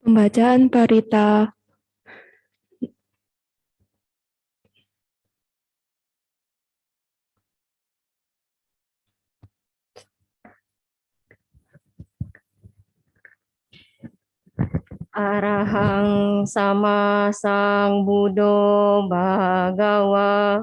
Pembacaan Parita Arahang sama sang Buddho Bhagawa.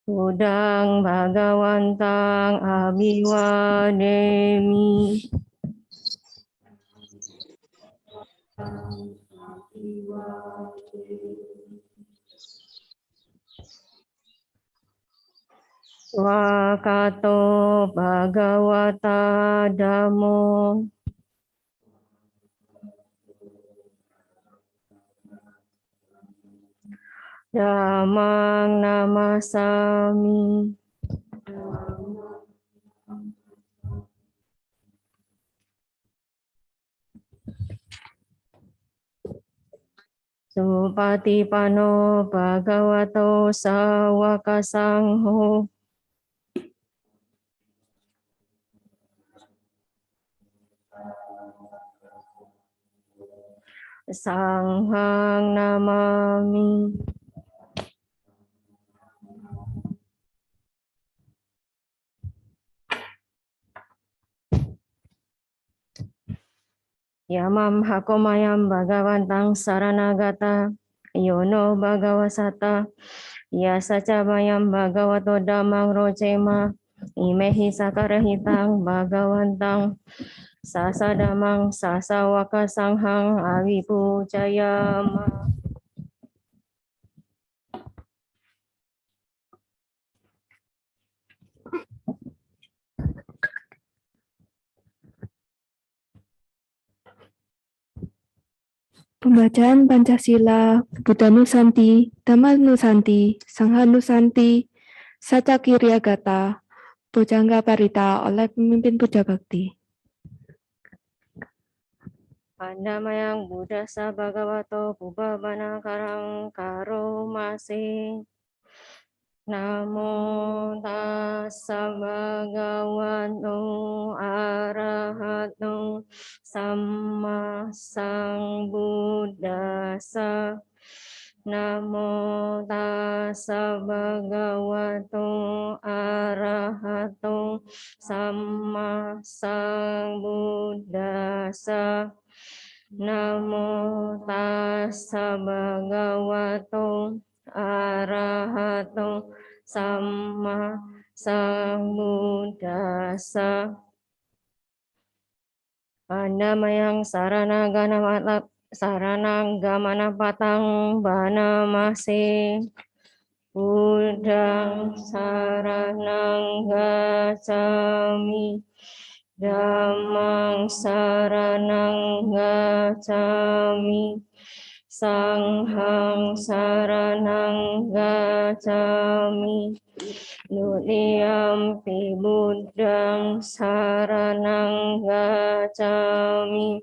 Budang Bhagawantang Abhiwademi. Wakato Bhagawata Dhammo. Dhammang namasami. Supatipano Bhagavato Sawaka Sangho. Sanghang namami. Yamam hakomayam bhagavantang saranagata yono bhagavasata yasaca mayam bhagavato dhammang rocema imehi sakarahitang bhagavantang sasadamang sasawaka sanghang avipucayama. Pembacaan Pancasila, Buddha Nusanti, Dhamma Nusanti, Sangha Nusanti, Saca Kiryagata, Bojangga Parita oleh pemimpin Puja Bakti. Pandamayang Buddhasa Bhagavato Pubbabana Karang Karo Mase. Namo tassa bhagavato arahato samma sambuddhassa. Namo tassa bhagavato arahato samma sambuddhassa. Namo tassa bhagavato arahato samma sambuddhassa. Pandamayang saranang gamana patang banamase. Buddhang saranang gacchami. Dhammang saranang gacchami. Sanghang saranang gacchami. Nutiyampi Buddhang saranang gacchami.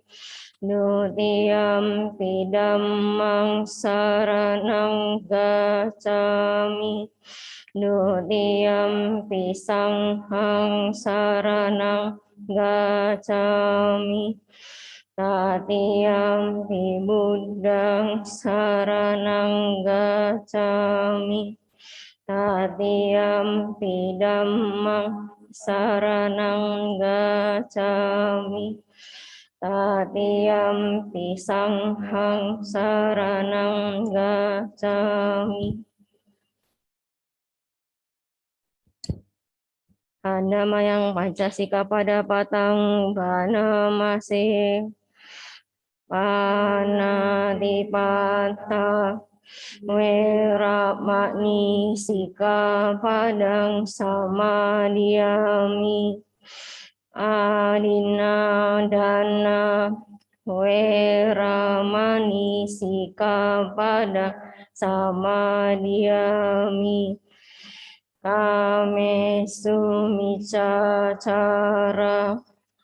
Nutiyampi Dhammang saranang gacchami. Nutiyampi Sanghang saranang gacchami. Tatiyampi Buddhang saranang gacchami. Tatiyampi Dhammang saranang gacchami. Tatiyampi Sanghang saranang gacchami. Pandamayang Pancasila pada patang banamase. Panatipata Weramani Sikapadang Samadiyami. Adinadana Weramani Sikapadang Samadiyami. kamesu micacara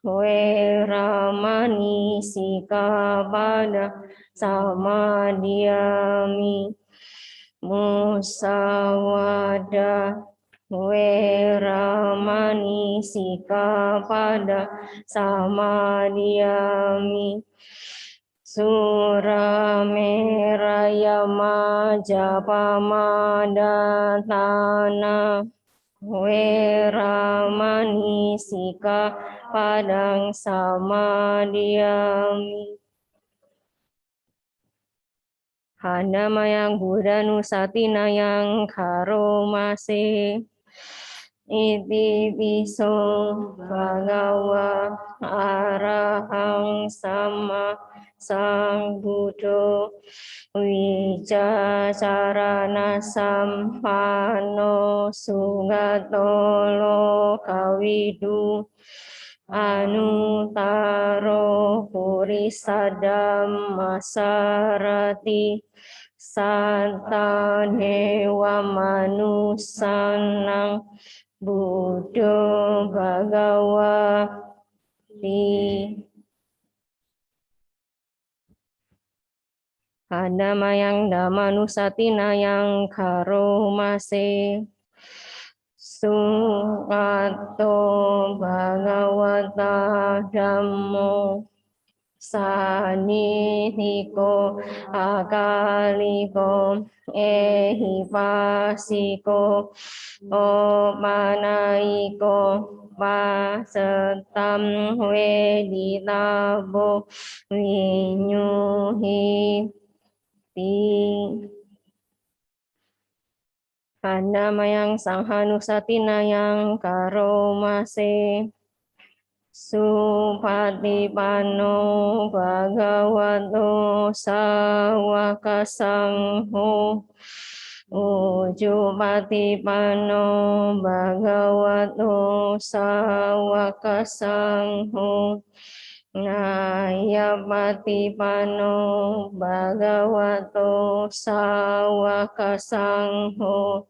Weramani sikapada samadhyami musawada Weramani sikapada samadhyami Surameraya majapamadana Weramani sikapadang samadhyami Hanamayang Buddha Nusatinayang Karomase Iti piso bhagawa arahang sama sambuddho wicacarana sampano sugato lokawidu anutaro purisadam masarati santa dewa manusanang Buddha Bhagawati Hanamayang Damanusatinayang Karomase Sukato Bhagawata Dhammo Sanihiko Akaliko Ehipasiko Opanaiko Pasetam Weditabo Vinyuhi Hanamayang Sanghanusatinayang Karomase Supatipano Bhagavato Sawaka Sangho Ujupatipano Bhagavato Sawaka Sangho Nayapatipano Bhagavato Sawaka Sangho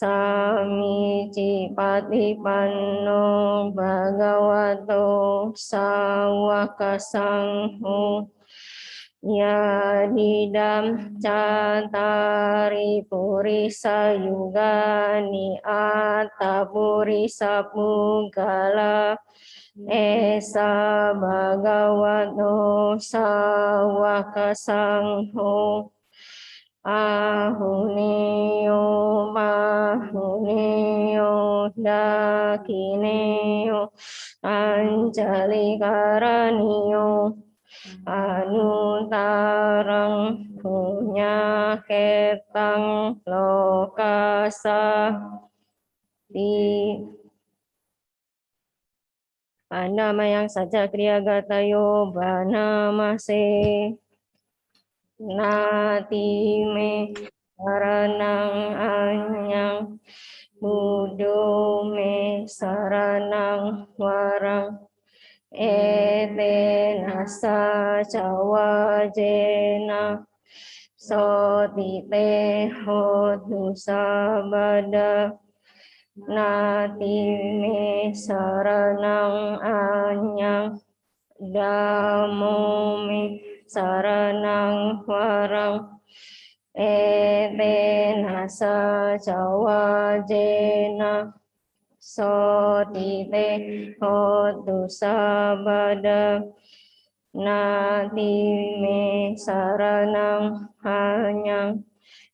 Samicipatipano Bhagavato Sawaka Sangho Yadidam Catari Purisa Yugani Atta Purisa Pugala Esa Bhagavato Sawaka Sangho Ahuneo Mahuneo Dakineo Anjalikaraneo Anutarang Punya Ketang Lokasa Di Panamayang Saja Kriyagatayo Banamase Nati me saranang anyang Buddho me saranang warang Ete nasa cawajena Sotite hotu sabada Nati me saranang anyang Damo me saranang warang Ete nasa cawajena Sotite hotu sabada Nati me saranang hanyang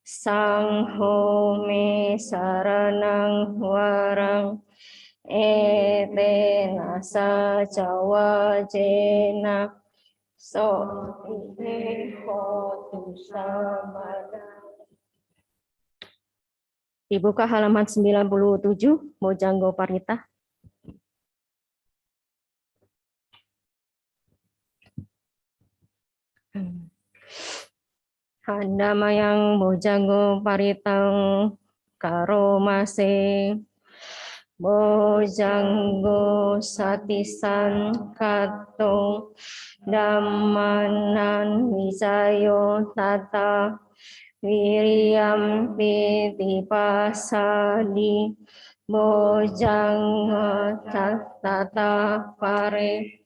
Sangho me saranang warang Ete nasa cawajena Sotite hotu sabada. Dibuka halaman 97, Bojanggo Parita. Handamayang Bojanggo Paritang Karomase Bojanggo Satisan Kato Dhammanan Wisayo Tata Wiriam piti pasadi bojang tata pare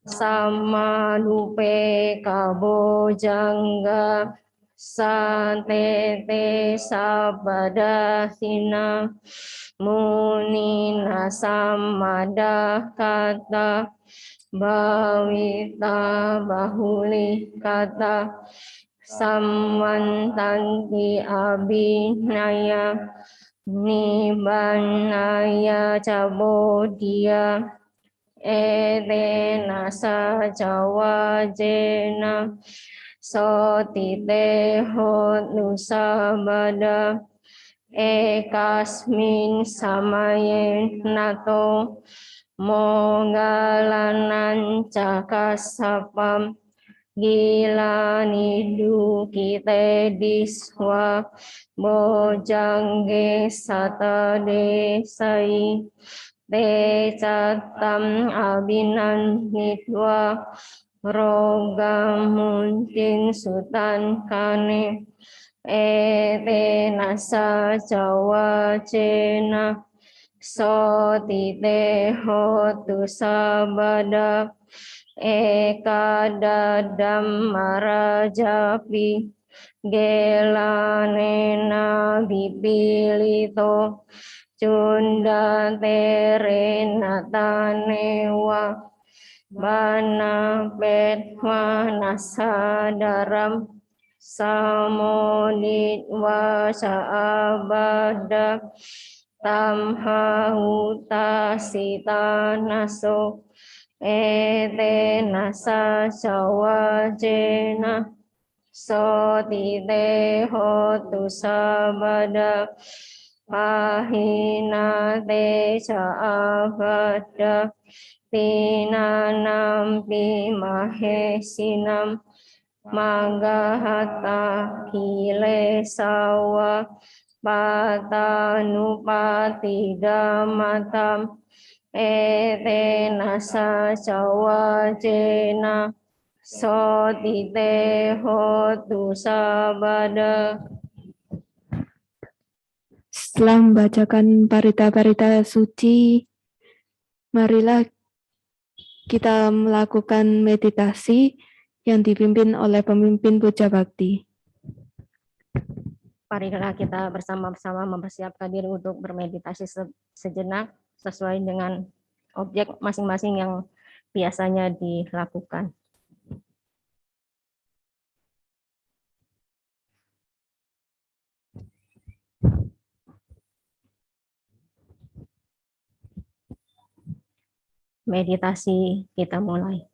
sama lupe kabojangga santete sabada sina munina samada kata bawita bahuli kata samantanti abhinaya nibanaya cabodya etena sajawajena sotite hotnusabada ekasmin samaye nato monggalanan cakasapam gila nidu kite diswa bojangge sata desai te catam abinan nidwa roga muntin sutan kane ete nasa jawa cena sotite hotu sabada eka dadam marajapi gelanena bipilito cunda terena tanewa bana petwa nasadaram samodit wasa abada tamha huta sita naso ete nasa jawajena sotite hotu sabada pahina te abada tinanampi mahesinam magahata kilesawa patanupati damatam ete nasa jawajena sotite hotu sabada. Setelah membacakan parita-parita suci, marilah kita melakukan meditasi yang dipimpin oleh pemimpin puja bakti. Marilah kita bersama-sama mempersiapkan diri untuk bermeditasi sejenak sesuai dengan objek masing-masing yang biasanya dilakukan. Meditasi kita mulai.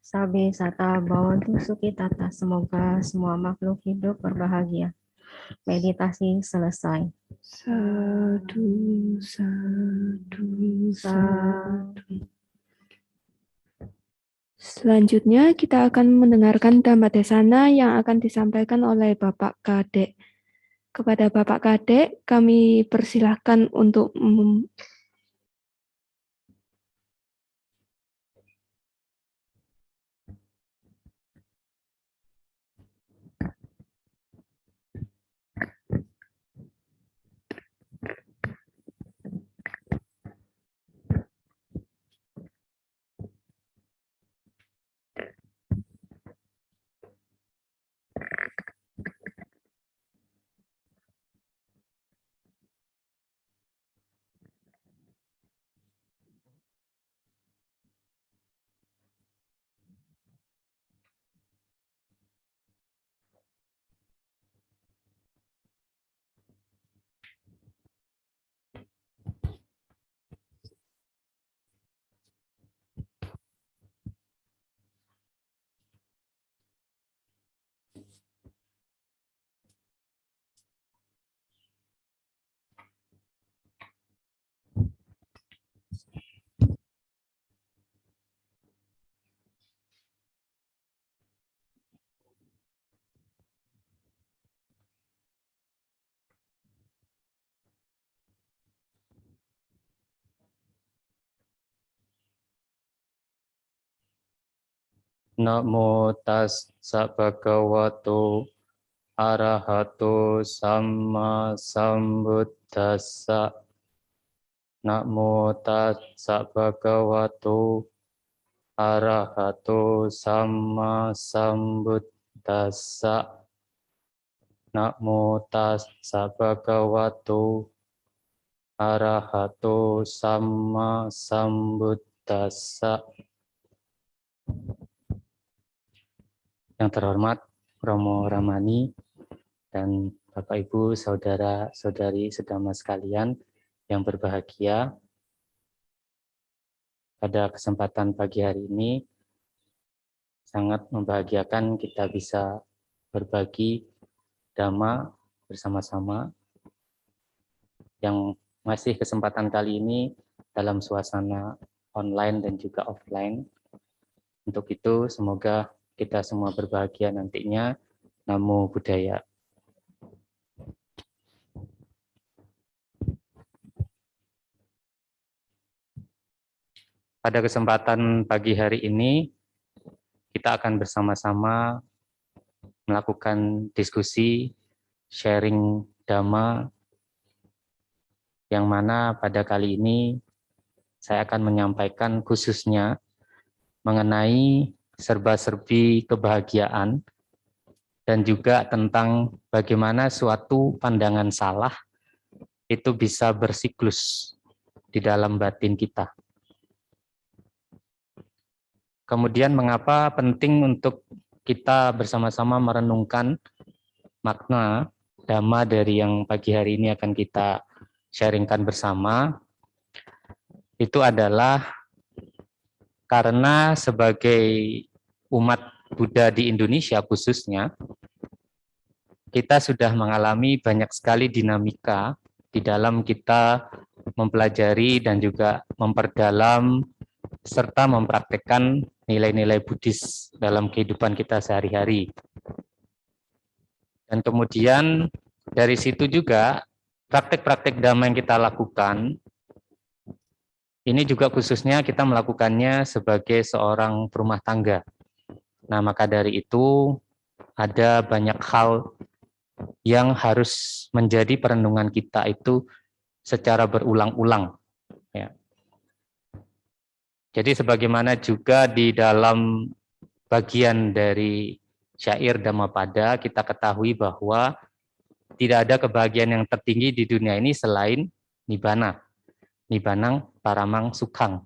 Sabe Sata Bhavantu Sukhitata. Semoga semua makhluk hidup berbahagia. Meditasi selesai. Sadu, sadu, sadu. Selanjutnya kita akan mendengarkan Dhamma Desana yang akan disampaikan oleh Bapak Kadek. Kepada Bapak Kadek, kami persilahkan untuk Namo tassa bhagavato arahato samma sambuddhassa. Namo tassa bhagavato arahato samma sambuddhassa. Namo tassa bhagavato arahato samma sambuddhassa. Yang terhormat Romo Ramani dan Bapak Ibu, saudara-saudari sedama sekalian yang berbahagia, pada kesempatan pagi hari ini sangat membahagiakan kita bisa berbagi Dhamma bersama-sama, yang masih kesempatan kali ini dalam suasana online dan juga offline. Untuk itu semoga kita semua berbahagia nantinya. Namo Buddhaya. Pada kesempatan pagi hari ini, kita akan bersama-sama melakukan diskusi, sharing Dhamma, yang mana pada kali ini saya akan menyampaikan khususnya mengenai serba-serbi kebahagiaan dan juga tentang bagaimana suatu pandangan salah itu bisa bersiklus di dalam batin kita. Kemudian mengapa penting untuk kita bersama-sama merenungkan makna Dhamma dari yang pagi hari ini akan kita sharingkan bersama. Itu adalah karena sebagai umat Buddha di Indonesia khususnya, kita sudah mengalami banyak sekali dinamika di dalam kita mempelajari dan juga memperdalam serta mempraktekkan nilai-nilai Buddhis dalam kehidupan kita sehari-hari. Dan kemudian dari situ juga praktek-praktek Dhamma yang kita lakukan, ini juga khususnya kita melakukannya sebagai seorang perumah tangga. Nah, maka dari itu ada banyak hal yang harus menjadi perenungan kita itu secara berulang-ulang. Ya. Jadi sebagaimana juga di dalam bagian dari syair Dhammapada, kita ketahui bahwa tidak ada kebahagiaan yang tertinggi di dunia ini selain Nibbana. Nibbanang paramang sukhang.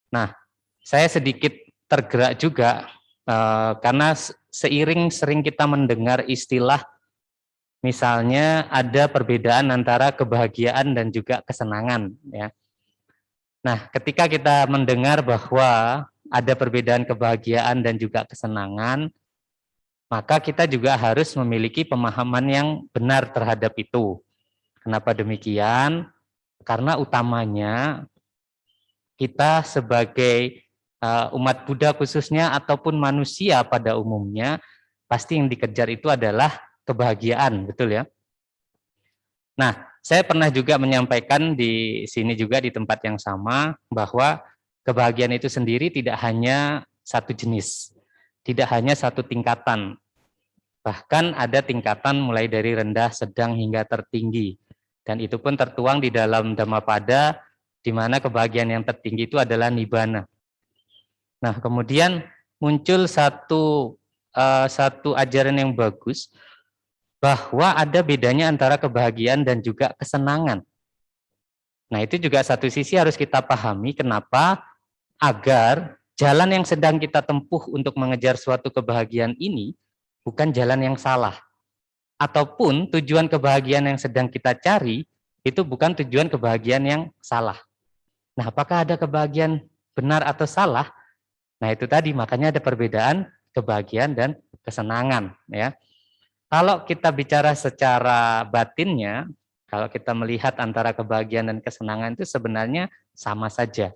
Nah, saya sedikit tergerak juga karena seiring sering kita mendengar istilah, misalnya ada perbedaan antara kebahagiaan dan juga kesenangan. Ya. Nah, ketika kita mendengar bahwa ada perbedaan kebahagiaan dan juga kesenangan, maka kita juga harus memiliki pemahaman yang benar terhadap itu. Kenapa demikian? Karena utamanya kita sebagai umat Buddha khususnya ataupun manusia pada umumnya, pasti yang dikejar itu adalah kebahagiaan, betul ya? Nah, saya pernah juga menyampaikan di sini juga di tempat yang sama bahwa kebahagiaan itu sendiri tidak hanya satu jenis, tidak hanya satu tingkatan. Bahkan ada tingkatan mulai dari rendah, sedang hingga tertinggi. Dan itu pun tertuang di dalam Dhammapada, di mana kebahagiaan yang tertinggi itu adalah nibbana. Nah, kemudian muncul satu ajaran yang bagus, bahwa ada bedanya antara kebahagiaan dan juga kesenangan. Nah, itu juga satu sisi harus kita pahami kenapa agar jalan yang sedang kita tempuh untuk mengejar suatu kebahagiaan ini bukan jalan yang salah. Ataupun tujuan kebahagiaan yang sedang kita cari itu bukan tujuan kebahagiaan yang salah. Nah, apakah ada kebahagiaan benar atau salah? Nah, itu tadi makanya ada perbedaan kebahagiaan dan kesenangan, ya. Kalau kita bicara secara batinnya, kalau kita melihat antara kebahagiaan dan kesenangan itu sebenarnya sama saja.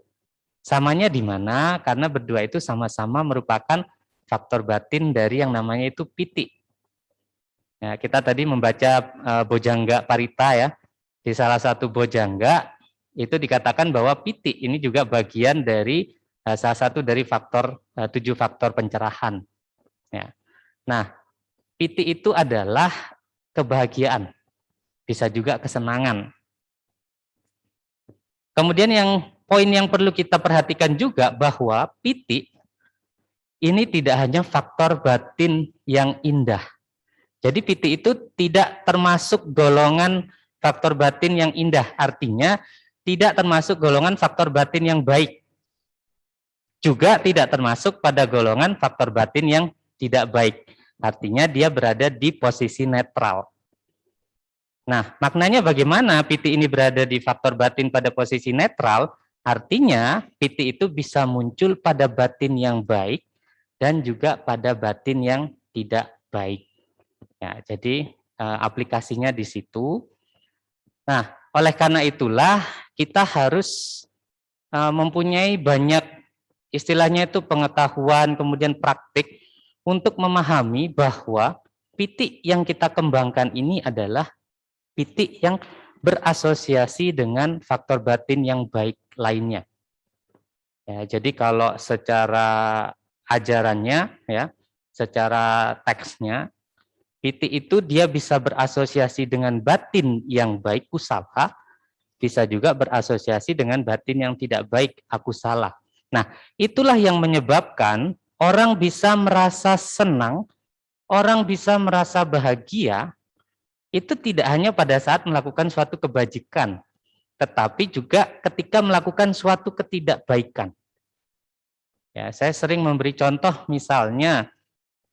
Samanya di mana? Karena berdua itu sama-sama merupakan faktor batin dari yang namanya itu piti. Ya, kita tadi membaca Bojangga Parita ya. Di salah satu Bojangga itu dikatakan bahwa piti ini juga bagian dari salah satu dari faktor 7 faktor pencerahan. Ya. Nah, piti itu adalah kebahagiaan, bisa juga kesenangan. Kemudian poin yang perlu kita perhatikan juga bahwa piti ini tidak hanya faktor batin yang indah. Jadi piti itu tidak termasuk golongan faktor batin yang indah, artinya tidak termasuk golongan faktor batin yang baik. Juga tidak termasuk pada golongan faktor batin yang tidak baik. Artinya dia berada di posisi netral. Nah, maknanya bagaimana piti ini berada di faktor batin pada posisi netral? Artinya piti itu bisa muncul pada batin yang baik dan juga pada batin yang tidak baik. Ya, jadi aplikasinya di situ. Nah, oleh karena itulah kita harus mempunyai banyak istilahnya itu pengetahuan, kemudian praktik untuk memahami bahwa piti yang kita kembangkan ini adalah piti yang berasosiasi dengan faktor batin yang baik lainnya. Ya, jadi kalau secara ajarannya, ya, secara teksnya, piti itu dia bisa berasosiasi dengan batin yang baik, kusala, bisa juga berasosiasi dengan batin yang tidak baik, akusala. Nah, itulah yang menyebabkan orang bisa merasa senang, orang bisa merasa bahagia, itu tidak hanya pada saat melakukan suatu kebajikan, tetapi juga ketika melakukan suatu ketidakbaikan. Ya, saya sering memberi contoh misalnya,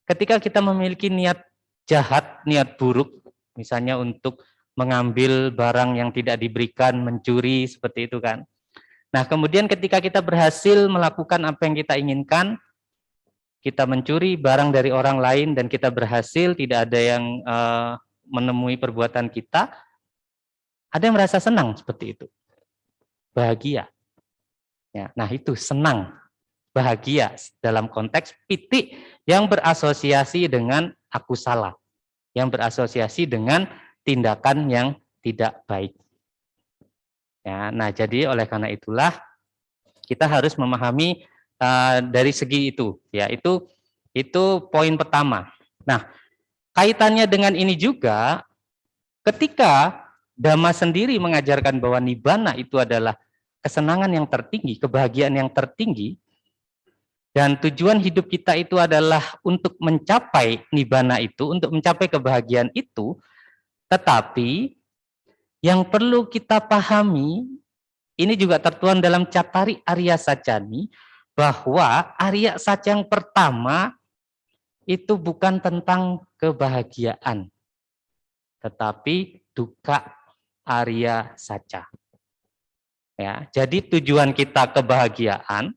ketika kita memiliki niat jahat, niat buruk, misalnya untuk mengambil barang yang tidak diberikan, mencuri, seperti itu kan. Nah, kemudian ketika kita berhasil melakukan apa yang kita inginkan, kita mencuri barang dari orang lain dan kita berhasil, tidak ada yang menemui perbuatan kita, ada yang merasa senang seperti itu. Bahagia. Ya, nah itu senang, bahagia dalam konteks piti yang berasosiasi dengan akusala, yang berasosiasi dengan tindakan yang tidak baik. Ya, nah jadi oleh karena itulah kita harus memahami dari segi itu, ya itu poin pertama. Nah, kaitannya dengan ini juga, ketika Dhamma sendiri mengajarkan bahwa nibbana itu adalah kesenangan yang tertinggi, kebahagiaan yang tertinggi, dan tujuan hidup kita itu adalah untuk mencapai nibbana itu, untuk mencapai kebahagiaan itu, tetapi yang perlu kita pahami, ini juga tertuang dalam Cattari Arya Sacani, bahwa Arya Saca yang pertama itu bukan tentang kebahagiaan, tetapi dukkha Arya Saca. Ya, jadi tujuan kita kebahagiaan,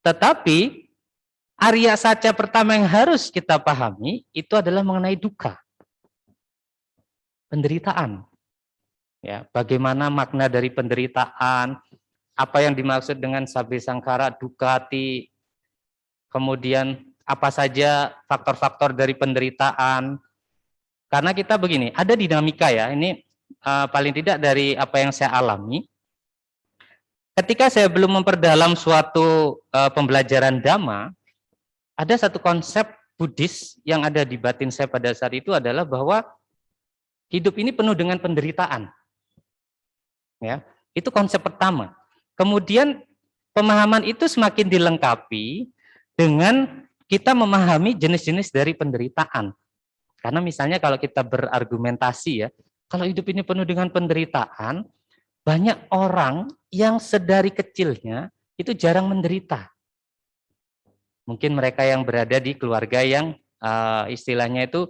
Tetapi Arya Saca pertama yang harus kita pahami itu adalah mengenai duka, penderitaan. Ya, bagaimana makna dari penderitaan, apa yang dimaksud dengan Sabbe Sangkara, Dukati, kemudian apa saja faktor-faktor dari penderitaan. Karena kita begini, ada dinamika ya, ini paling tidak dari apa yang saya alami. Ketika saya belum memperdalam suatu pembelajaran Dhamma, ada satu konsep Buddhis yang ada di batin saya pada saat itu adalah bahwa hidup ini penuh dengan penderitaan. Ya, itu konsep pertama. Kemudian pemahaman itu semakin dilengkapi dengan kita memahami jenis-jenis dari penderitaan. Karena misalnya kalau kita berargumentasi ya, kalau hidup ini penuh dengan penderitaan, banyak orang yang sedari kecilnya itu jarang menderita. Mungkin mereka yang berada di keluarga yang istilahnya itu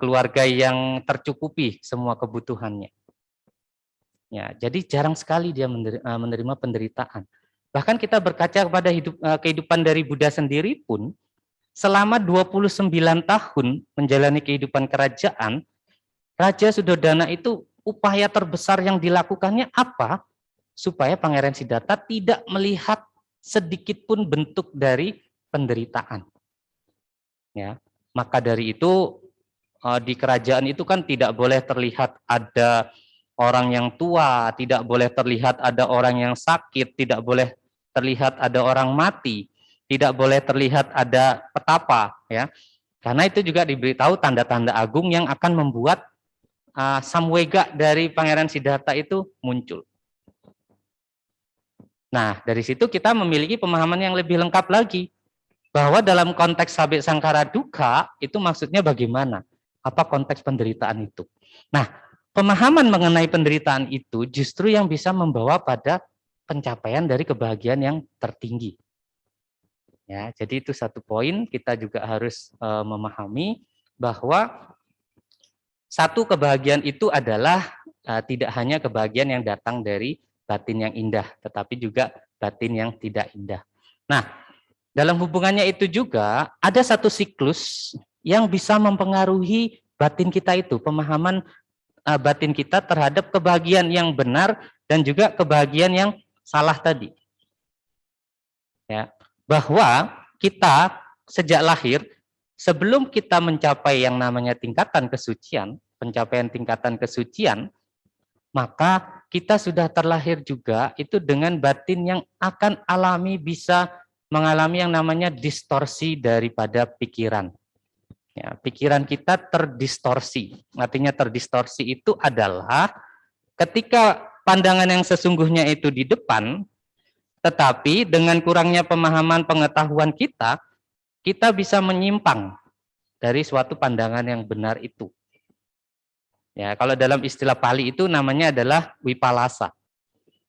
keluarga yang tercukupi semua kebutuhannya. Ya, jadi jarang sekali dia menerima penderitaan. Bahkan kita berkaca kepada kehidupan dari Buddha sendiri pun, selama 29 tahun menjalani kehidupan kerajaan, Raja Suddhodana itu upaya terbesar yang dilakukannya apa? Supaya Pangeran Siddhartha tidak melihat sedikit pun bentuk dari penderitaan. Ya, maka dari itu di kerajaan itu kan tidak boleh terlihat ada orang yang tua, tidak boleh terlihat ada orang yang sakit, tidak boleh terlihat ada orang mati, tidak boleh terlihat ada petapa, ya. Karena itu juga diberitahu tanda-tanda agung yang akan membuat samwega dari Pangeran Siddhartha itu muncul. Nah, dari situ kita memiliki pemahaman yang lebih lengkap lagi, bahwa dalam konteks Sabbe Sangkara Dukkha itu maksudnya bagaimana? Apa konteks penderitaan itu? Nah, pemahaman mengenai penderitaan itu justru yang bisa membawa pada pencapaian dari kebahagiaan yang tertinggi. Ya, jadi itu satu poin kita juga harus memahami bahwa satu kebahagiaan itu adalah tidak hanya kebahagiaan yang datang dari batin yang indah, tetapi juga batin yang tidak indah. Nah, dalam hubungannya itu juga ada satu siklus yang bisa mempengaruhi batin kita itu, pemahaman batin kita terhadap kebahagiaan yang benar dan juga kebahagiaan yang salah tadi. Ya, bahwa kita sejak lahir, sebelum kita mencapai yang namanya tingkatan kesucian, pencapaian tingkatan kesucian, maka kita sudah terlahir juga itu dengan batin yang akan alami bisa mengalami yang namanya distorsi daripada pikiran. Ya, pikiran kita terdistorsi. Artinya terdistorsi itu adalah ketika pandangan yang sesungguhnya itu di depan, tetapi dengan kurangnya pemahaman pengetahuan kita bisa menyimpang dari suatu pandangan yang benar itu. Ya, kalau dalam istilah Pali itu namanya adalah wipalasa.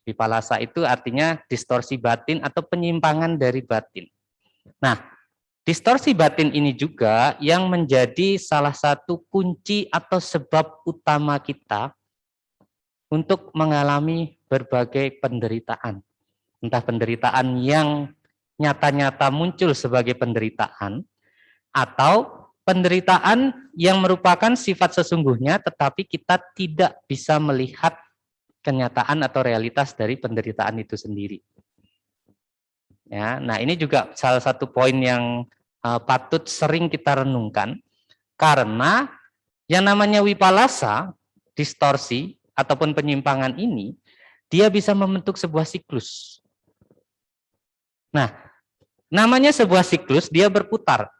Wipalasa itu artinya distorsi batin atau penyimpangan dari batin. Nah, distorsi batin ini juga yang menjadi salah satu kunci atau sebab utama kita untuk mengalami berbagai penderitaan. Entah penderitaan yang nyata-nyata muncul sebagai penderitaan, atau penderitaan yang merupakan sifat sesungguhnya tetapi kita tidak bisa melihat kenyataan atau realitas dari penderitaan itu sendiri. Ya, nah ini juga salah satu poin yang patut sering kita renungkan, karena yang namanya wipalasa, distorsi ataupun penyimpangan ini, dia bisa membentuk sebuah siklus. Nah, namanya sebuah siklus, dia berputar.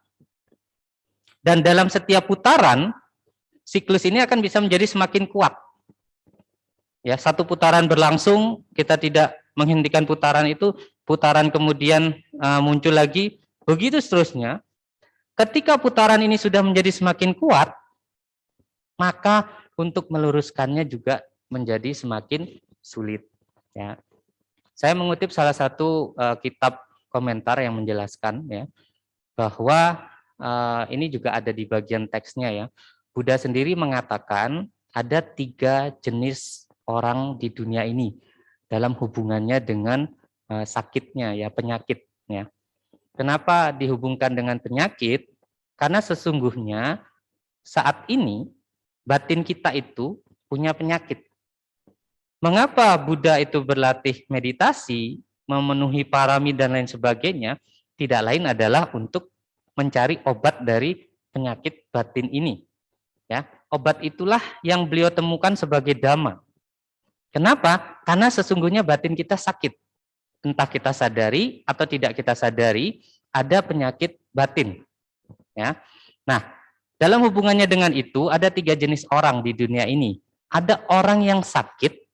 Dan dalam setiap putaran, siklus ini akan bisa menjadi semakin kuat. Ya, satu putaran berlangsung, kita tidak menghentikan putaran itu, putaran kemudian muncul lagi, begitu seterusnya. Ketika putaran ini sudah menjadi semakin kuat, maka untuk meluruskannya juga menjadi semakin sulit. Ya. Saya mengutip salah satu kitab komentar yang menjelaskan ya, bahwa ini juga ada di bagian teksnya ya. Buddha sendiri mengatakan ada 3 jenis orang di dunia ini dalam hubungannya dengan sakitnya ya, penyakitnya. Kenapa dihubungkan dengan penyakit? Karena sesungguhnya saat ini batin kita itu punya penyakit. Mengapa Buddha itu berlatih meditasi, memenuhi parami dan lain sebagainya? Tidak lain adalah untuk mencari obat dari penyakit batin ini. Ya, obat itulah yang beliau temukan sebagai dhamma. Kenapa? Karena sesungguhnya batin kita sakit. Entah kita sadari atau tidak kita sadari, ada penyakit batin. Ya. Nah, dalam hubungannya dengan itu, ada 3 jenis orang di dunia ini. Ada orang yang sakit,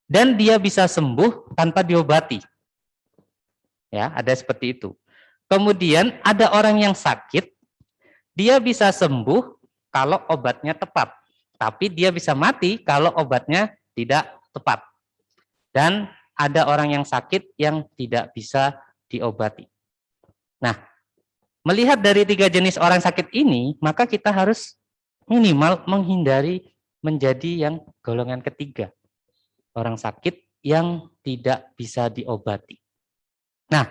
dan dia bisa sembuh tanpa diobati. Ya, ada seperti itu. Kemudian ada orang yang sakit, dia bisa sembuh kalau obatnya tepat. Tapi dia bisa mati kalau obatnya tidak tepat. Dan ada orang yang sakit yang tidak bisa diobati. Nah, melihat dari 3 jenis orang sakit ini, maka kita harus minimal menghindari menjadi yang golongan ketiga. Orang sakit yang tidak bisa diobati. Nah,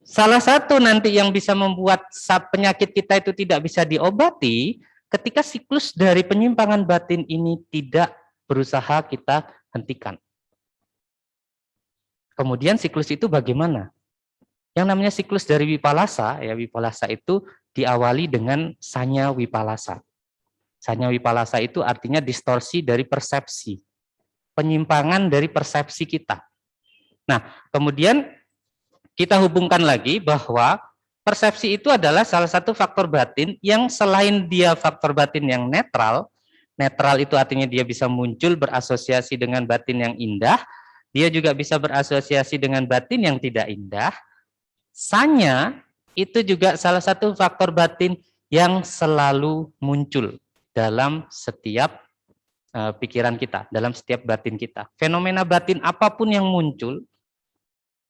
salah satu nanti yang bisa membuat penyakit kita itu tidak bisa diobati, ketika siklus dari penyimpangan batin ini tidak berusaha kita hentikan. Kemudian siklus itu bagaimana? Yang namanya siklus dari wipalasa, ya wipalasa itu diawali dengan sanya wipalasa. Sanya wipalasa itu artinya distorsi dari persepsi, penyimpangan dari persepsi kita. Nah, kemudian kita hubungkan lagi bahwa persepsi itu adalah salah satu faktor batin yang selain dia faktor batin yang netral, netral itu artinya dia bisa muncul berasosiasi dengan batin yang indah, dia juga bisa berasosiasi dengan batin yang tidak indah. Sanya itu juga salah satu faktor batin yang selalu muncul dalam setiap pikiran kita, dalam setiap batin kita. Fenomena batin apapun yang muncul,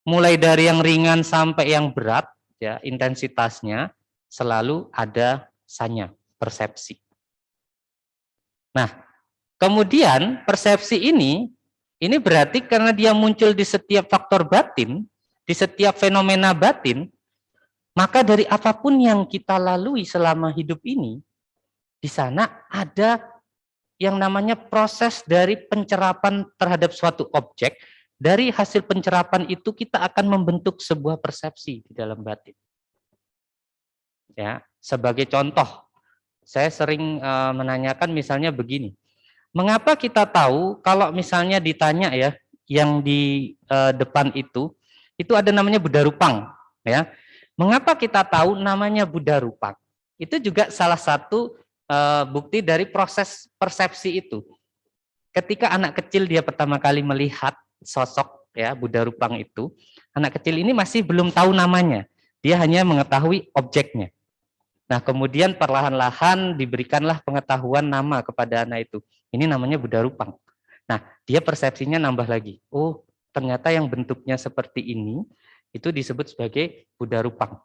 mulai dari yang ringan sampai yang berat, ya intensitasnya selalu ada sanya, persepsi. Nah, kemudian persepsi ini berarti karena dia muncul di setiap faktor batin, di setiap fenomena batin, maka dari apapun yang kita lalui selama hidup ini, di sana ada yang namanya proses dari pencerapan terhadap suatu objek. Dari hasil pencerapan itu kita akan membentuk sebuah persepsi di dalam batin. Ya, sebagai contoh, saya sering menanyakan misalnya begini. Mengapa kita tahu kalau misalnya ditanya ya, yang di depan itu ada namanya Buddha Rupang, ya. Mengapa kita tahu namanya Buddha Rupang? Itu juga salah satu bukti dari proses persepsi itu. Ketika anak kecil dia pertama kali melihat sosok ya Buddha Rupang itu, anak kecil ini masih belum tahu namanya. Dia hanya mengetahui objeknya. Nah, kemudian perlahan-lahan diberikanlah pengetahuan nama kepada anak itu. Ini namanya Buddha Rupang. Nah, dia persepsinya nambah lagi. Oh, ternyata yang bentuknya seperti ini itu disebut sebagai Buddha Rupang.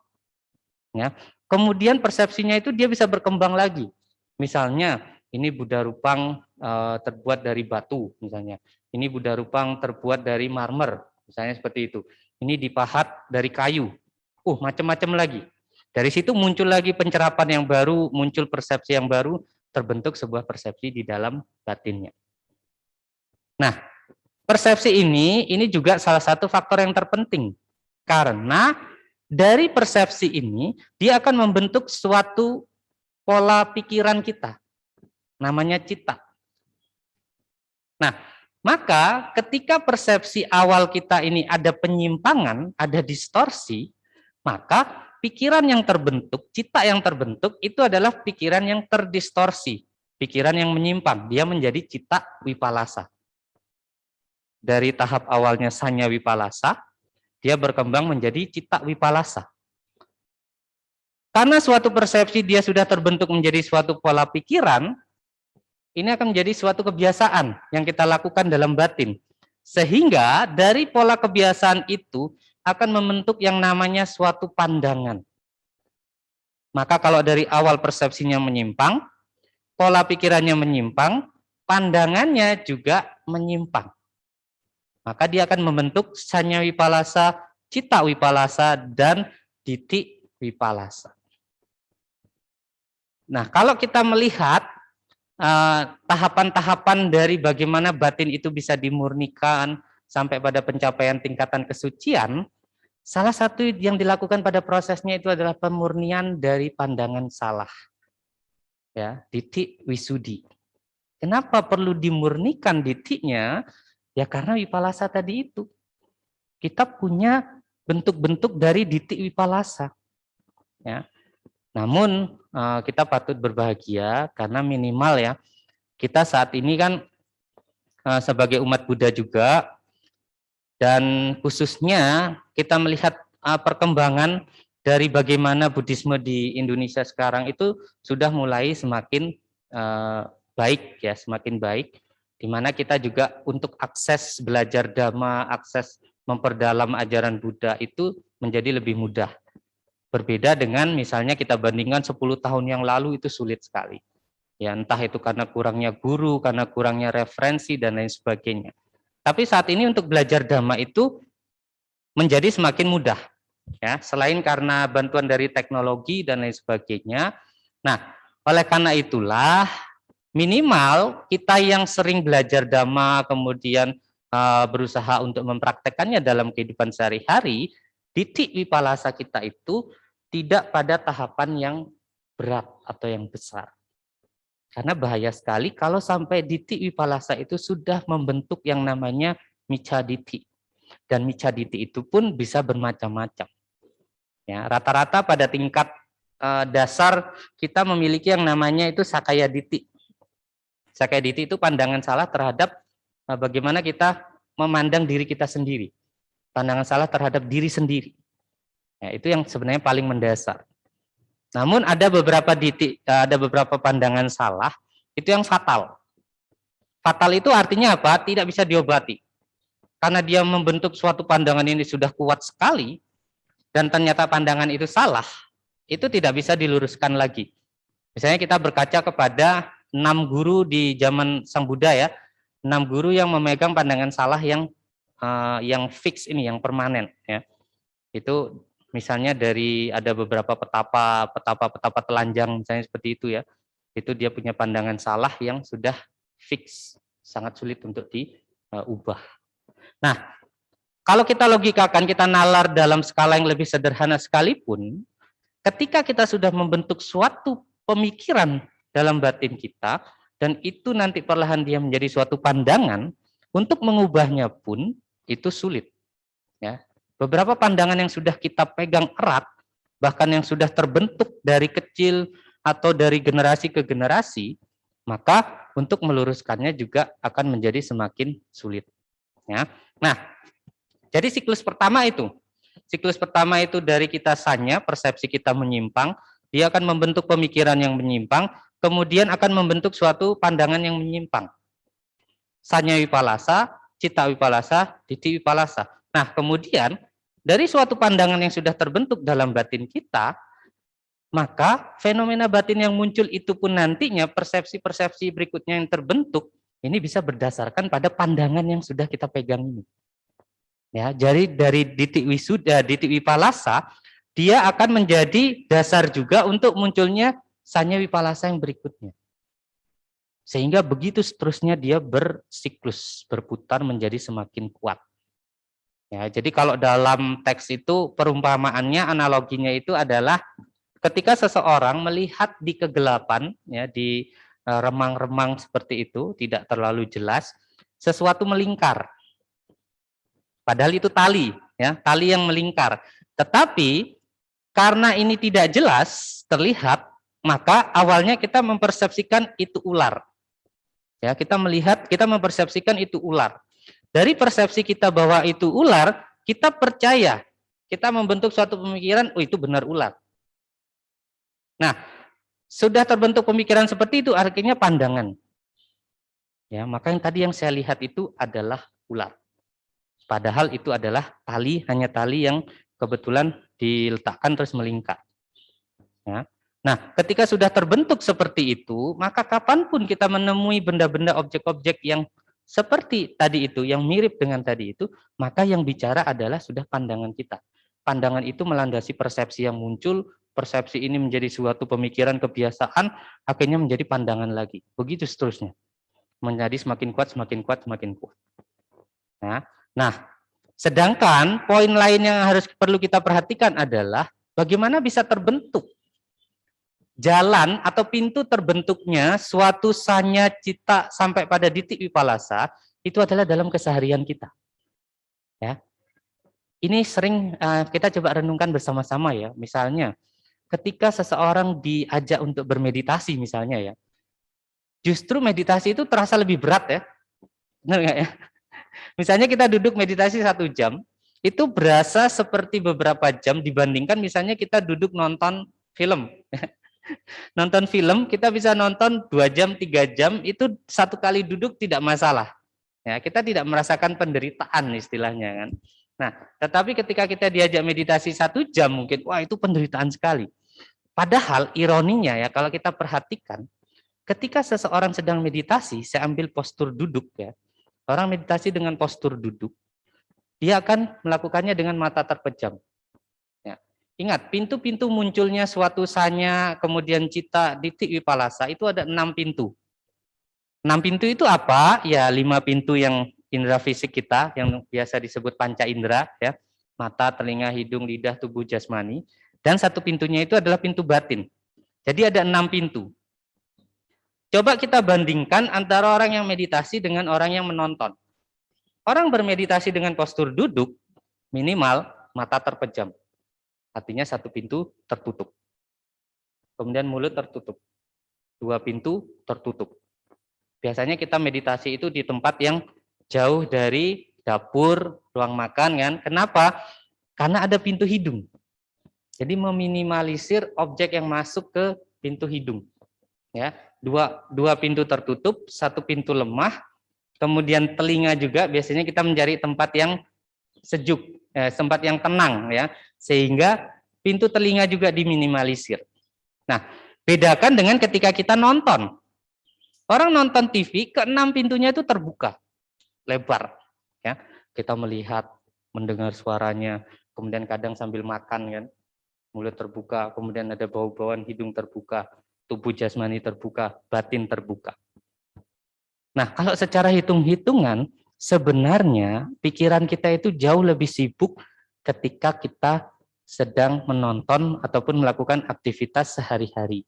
Ya. Kemudian persepsinya itu dia bisa berkembang lagi. Misalnya, ini Buddha Rupang terbuat dari batu, misalnya. Ini Buddha Rupang terbuat dari marmer, misalnya seperti itu. Ini dipahat dari kayu. Macam-macam lagi. Dari situ muncul lagi pencerapan yang baru, muncul persepsi yang baru, terbentuk sebuah persepsi di dalam batinnya. Nah, persepsi ini juga salah satu faktor yang terpenting. Karena dari persepsi ini, dia akan membentuk suatu pola pikiran kita. Namanya cita. Nah, maka ketika persepsi awal kita ini ada penyimpangan, ada distorsi, maka pikiran yang terbentuk, cita yang terbentuk itu adalah pikiran yang terdistorsi, pikiran yang menyimpang. Dia menjadi cita wipalasa. Dari tahap awalnya sanya wipalasa, dia berkembang menjadi cita wipalasa. Karena suatu persepsi dia sudah terbentuk menjadi suatu pola pikiran, ini akan menjadi suatu kebiasaan yang kita lakukan dalam batin. Sehingga dari pola kebiasaan itu akan membentuk yang namanya suatu pandangan. Maka kalau dari awal persepsinya menyimpang, pola pikirannya menyimpang, pandangannya juga menyimpang. Maka dia akan membentuk sanya wipalasa, cita wipalasa, dan ditik wipalasa. Nah, kalau kita melihat tahapan-tahapan dari bagaimana batin itu bisa dimurnikan sampai pada pencapaian tingkatan kesucian, salah satu yang dilakukan pada prosesnya itu adalah pemurnian dari pandangan salah. Ya, ditik wisudi. Kenapa perlu dimurnikan ditiknya? Ya karena wipalasa tadi itu. Kita punya bentuk-bentuk dari ditik wipalasa. Ya. Namun kita patut berbahagia karena minimal ya kita saat ini kan sebagai umat Buddha juga, dan khususnya kita melihat perkembangan dari bagaimana Buddhisme di Indonesia sekarang itu sudah mulai semakin baik ya, semakin baik, di mana kita juga untuk akses belajar Dhamma, akses memperdalam ajaran Buddha itu menjadi lebih mudah. Berbeda dengan misalnya kita bandingkan 10 tahun yang lalu itu sulit sekali. Ya, entah itu karena kurangnya guru, karena kurangnya referensi dan lain sebagainya. Tapi saat ini untuk belajar Dhamma itu menjadi semakin mudah. Ya, selain karena bantuan dari teknologi dan lain sebagainya. Nah, oleh karena itulah minimal kita yang sering belajar Dhamma kemudian berusaha untuk mempraktekannya dalam kehidupan sehari-hari, ditik wipalasa kita itu tidak pada tahapan yang berat atau yang besar. Karena bahaya sekali kalau sampai ditik wipalasa itu sudah membentuk yang namanya micaditi. Dan micaditi itu pun bisa bermacam-macam. Ya, rata-rata pada tingkat dasar kita memiliki yang namanya itu sakaya diti. Sakaya diti itu pandangan salah terhadap bagaimana kita memandang diri kita sendiri. Pandangan salah terhadap diri sendiri. Ya, itu yang sebenarnya paling mendasar. Namun ada beberapa pandangan salah itu yang fatal. Fatal itu artinya apa? Tidak bisa diobati. Karena dia membentuk suatu pandangan ini sudah kuat sekali dan ternyata pandangan itu salah, itu tidak bisa diluruskan lagi. Misalnya kita berkaca kepada 6 guru di zaman Sang Buddha ya, 6 guru yang memegang pandangan salah yang fix ini, yang permanen ya. Itu misalnya dari ada beberapa petapa telanjang misalnya seperti itu ya. Itu dia punya pandangan salah yang sudah fix, sangat sulit untuk diubah. Nah, kalau kita logikakan, kita nalar dalam skala yang lebih sederhana sekalipun, ketika kita sudah membentuk suatu pemikiran dalam batin kita, dan itu nanti perlahan dia menjadi suatu pandangan, untuk mengubahnya pun itu sulit. Ya. Beberapa pandangan yang sudah kita pegang erat, bahkan yang sudah terbentuk dari kecil atau dari generasi ke generasi, maka untuk meluruskannya juga akan menjadi semakin sulit. Ya. Nah, jadi siklus pertama itu dari kita sanya, persepsi kita menyimpang, dia akan membentuk pemikiran yang menyimpang, kemudian akan membentuk suatu pandangan yang menyimpang. Sanya wipalasa, cita wipalasa, ditik wipalasa. Nah, kemudian dari suatu pandangan yang sudah terbentuk dalam batin kita, maka fenomena batin yang muncul itu pun nantinya persepsi-persepsi berikutnya yang terbentuk, ini bisa berdasarkan pada pandangan yang sudah kita pegang ini. Ya, jadi dari ditik wisuda, ditik wipalasa, dia akan menjadi dasar juga untuk munculnya sanya wipalasa yang berikutnya. Sehingga begitu seterusnya dia bersiklus, berputar menjadi semakin kuat. Ya, jadi kalau dalam teks itu perumpamaannya, analoginya itu adalah ketika seseorang melihat di kegelapan, ya, di remang-remang seperti itu, tidak terlalu jelas, sesuatu melingkar. Padahal itu tali, ya, tali yang melingkar. Tetapi karena ini tidak jelas terlihat, maka awalnya kita mempersepsikan itu ular. Ya, kita mempersepsikan itu ular. Dari persepsi kita bahwa itu ular, kita percaya, kita membentuk suatu pemikiran, oh itu benar ular. Nah, sudah terbentuk pemikiran seperti itu, artinya pandangan. Ya, maka yang tadi yang saya lihat itu adalah ular. Padahal itu adalah tali, hanya tali yang kebetulan diletakkan terus melingkar. Ya. Nah, ketika sudah terbentuk seperti itu, maka kapanpun kita menemui benda-benda, objek-objek yang seperti tadi itu, yang mirip dengan tadi itu, maka yang bicara adalah sudah pandangan kita. pandangan itu melandasi persepsi yang muncul, persepsi ini menjadi suatu pemikiran, kebiasaan, akhirnya menjadi pandangan lagi. Begitu seterusnya. Menjadi semakin kuat, semakin kuat, semakin kuat. Nah, sedangkan poin lain yang harus perlu kita perhatikan adalah bagaimana bisa terbentuk jalan atau pintu terbentuknya suatu sanya cita sampai pada titik wipalasa itu adalah dalam keseharian kita. Ya. Ini sering kita coba renungkan bersama-sama ya. Misalnya ketika seseorang diajak untuk bermeditasi misalnya ya. Justru meditasi itu terasa lebih berat ya. Benar nggak ya? Misalnya kita duduk meditasi 1 jam, itu berasa seperti beberapa jam dibandingkan misalnya kita duduk nonton film. Nonton film kita bisa nonton 2 jam, 3 jam, itu 1 kali duduk tidak masalah. Ya, kita tidak merasakan penderitaan istilahnya kan. Nah, tetapi ketika kita diajak meditasi 1 jam mungkin, wah itu penderitaan sekali. Padahal ironinya ya kalau kita perhatikan, ketika seseorang sedang meditasi, saya ambil postur duduk ya. Orang meditasi dengan postur duduk, dia akan melakukannya dengan mata terpejam. Ya. Ingat, pintu-pintu munculnya suatu sanya, kemudian cita, ditik, wipalasa, itu ada 6 pintu. 6 pintu itu apa? Ya 5 pintu yang indera fisik kita, yang biasa disebut panca indera, ya, mata, telinga, hidung, lidah, tubuh, jasmani. Dan 1 pintunya itu adalah pintu batin. Jadi ada 6 pintu. Coba kita bandingkan antara orang yang meditasi dengan orang yang menonton. Orang bermeditasi dengan postur duduk, minimal mata terpejam. Artinya 1 pintu tertutup. Kemudian mulut tertutup. 2 pintu tertutup. Biasanya kita meditasi itu di tempat yang jauh dari dapur, ruang makan kan. Kenapa? Karena ada pintu hidung. Jadi meminimalisir objek yang masuk ke pintu hidung. Ya, dua pintu tertutup, 1 pintu lemah. Kemudian telinga juga biasanya kita mencari tempat yang sejuk, tempat yang tenang ya, sehingga pintu telinga juga diminimalisir. Nah, bedakan dengan ketika kita nonton. Orang nonton TV, ke-6 pintunya itu terbuka, lebar. Ya, kita melihat, mendengar suaranya, kemudian kadang sambil makan kan, mulut terbuka, kemudian ada bau-bauan hidung terbuka, tubuh jasmani terbuka, batin terbuka. Nah, kalau secara hitung-hitungan, sebenarnya pikiran kita itu jauh lebih sibuk ketika kita sedang menonton ataupun melakukan aktivitas sehari-hari.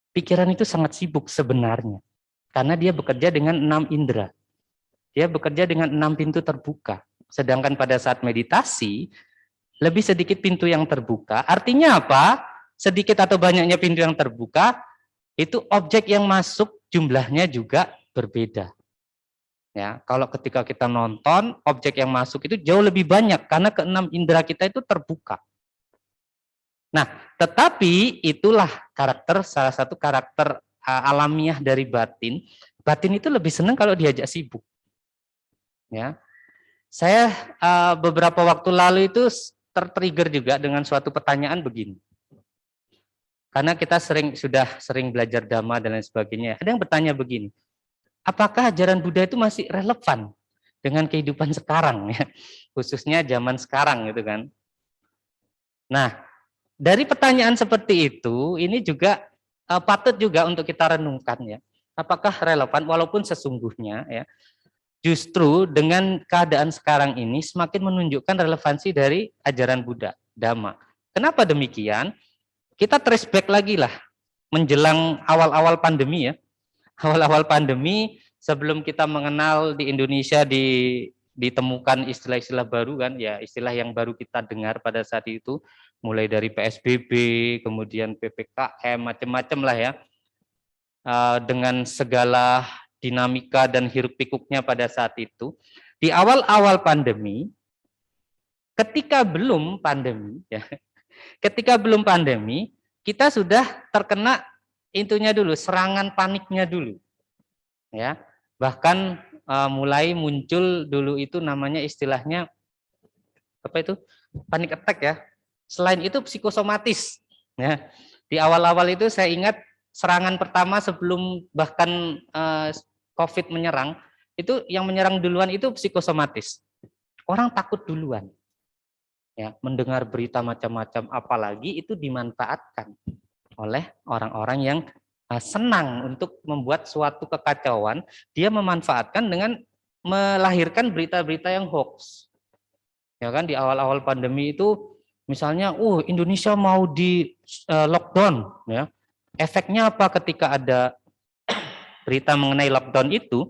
Pikiran itu sangat sibuk sebenarnya, karena dia bekerja dengan 6 indera. Dia bekerja dengan 6 pintu terbuka. Sedangkan pada saat meditasi, lebih sedikit pintu yang terbuka. Artinya apa? Sedikit atau banyaknya pintu yang terbuka, itu objek yang masuk jumlahnya juga berbeda. Ya, kalau ketika kita nonton, objek yang masuk itu jauh lebih banyak karena ke-6 indera kita itu terbuka. Nah, tetapi itulah salah satu karakter alamiah dari batin. Batin itu lebih senang kalau diajak sibuk. Ya, saya beberapa waktu lalu itu tertrigger juga dengan suatu pertanyaan begini. Karena kita sudah sering belajar Dhamma dan lain sebagainya. Ada yang bertanya begini, apakah ajaran Buddha itu masih relevan dengan kehidupan sekarang, ya? Khususnya zaman sekarang gitu kan. Nah, dari pertanyaan seperti itu, ini juga patut juga untuk kita renungkan ya. Apakah relevan walaupun sesungguhnya ya, justru dengan keadaan sekarang ini semakin menunjukkan relevansi dari ajaran Buddha, Dhamma. Kenapa demikian? Kita trace back lagi lah menjelang awal-awal pandemi ya. Awal-awal pandemi sebelum kita mengenal di Indonesia ditemukan istilah-istilah baru kan ya, istilah yang baru kita dengar pada saat itu mulai dari PSBB, kemudian PPKM, macam-macam lah ya. Dengan segala dinamika dan hiruk-pikuknya pada saat itu. Di awal-awal pandemi, ketika belum pandemi ya, ketika belum pandemi, kita sudah terkena intunya dulu, serangan paniknya dulu. Ya. Bahkan mulai muncul dulu itu namanya istilahnya apa itu? Panic attack ya. Selain itu psikosomatis. Ya. Di awal-awal itu saya ingat serangan pertama sebelum bahkan COVID menyerang, itu yang menyerang duluan itu psikosomatis. Orang takut duluan. Ya, mendengar berita macam-macam, apalagi itu dimanfaatkan oleh orang-orang yang senang untuk membuat suatu kekacauan. Dia memanfaatkan dengan melahirkan berita-berita yang hoax. Ya kan, di awal-awal pandemi itu misalnya, Indonesia mau di lockdown, ya. Efeknya apa ketika ada berita mengenai lockdown itu?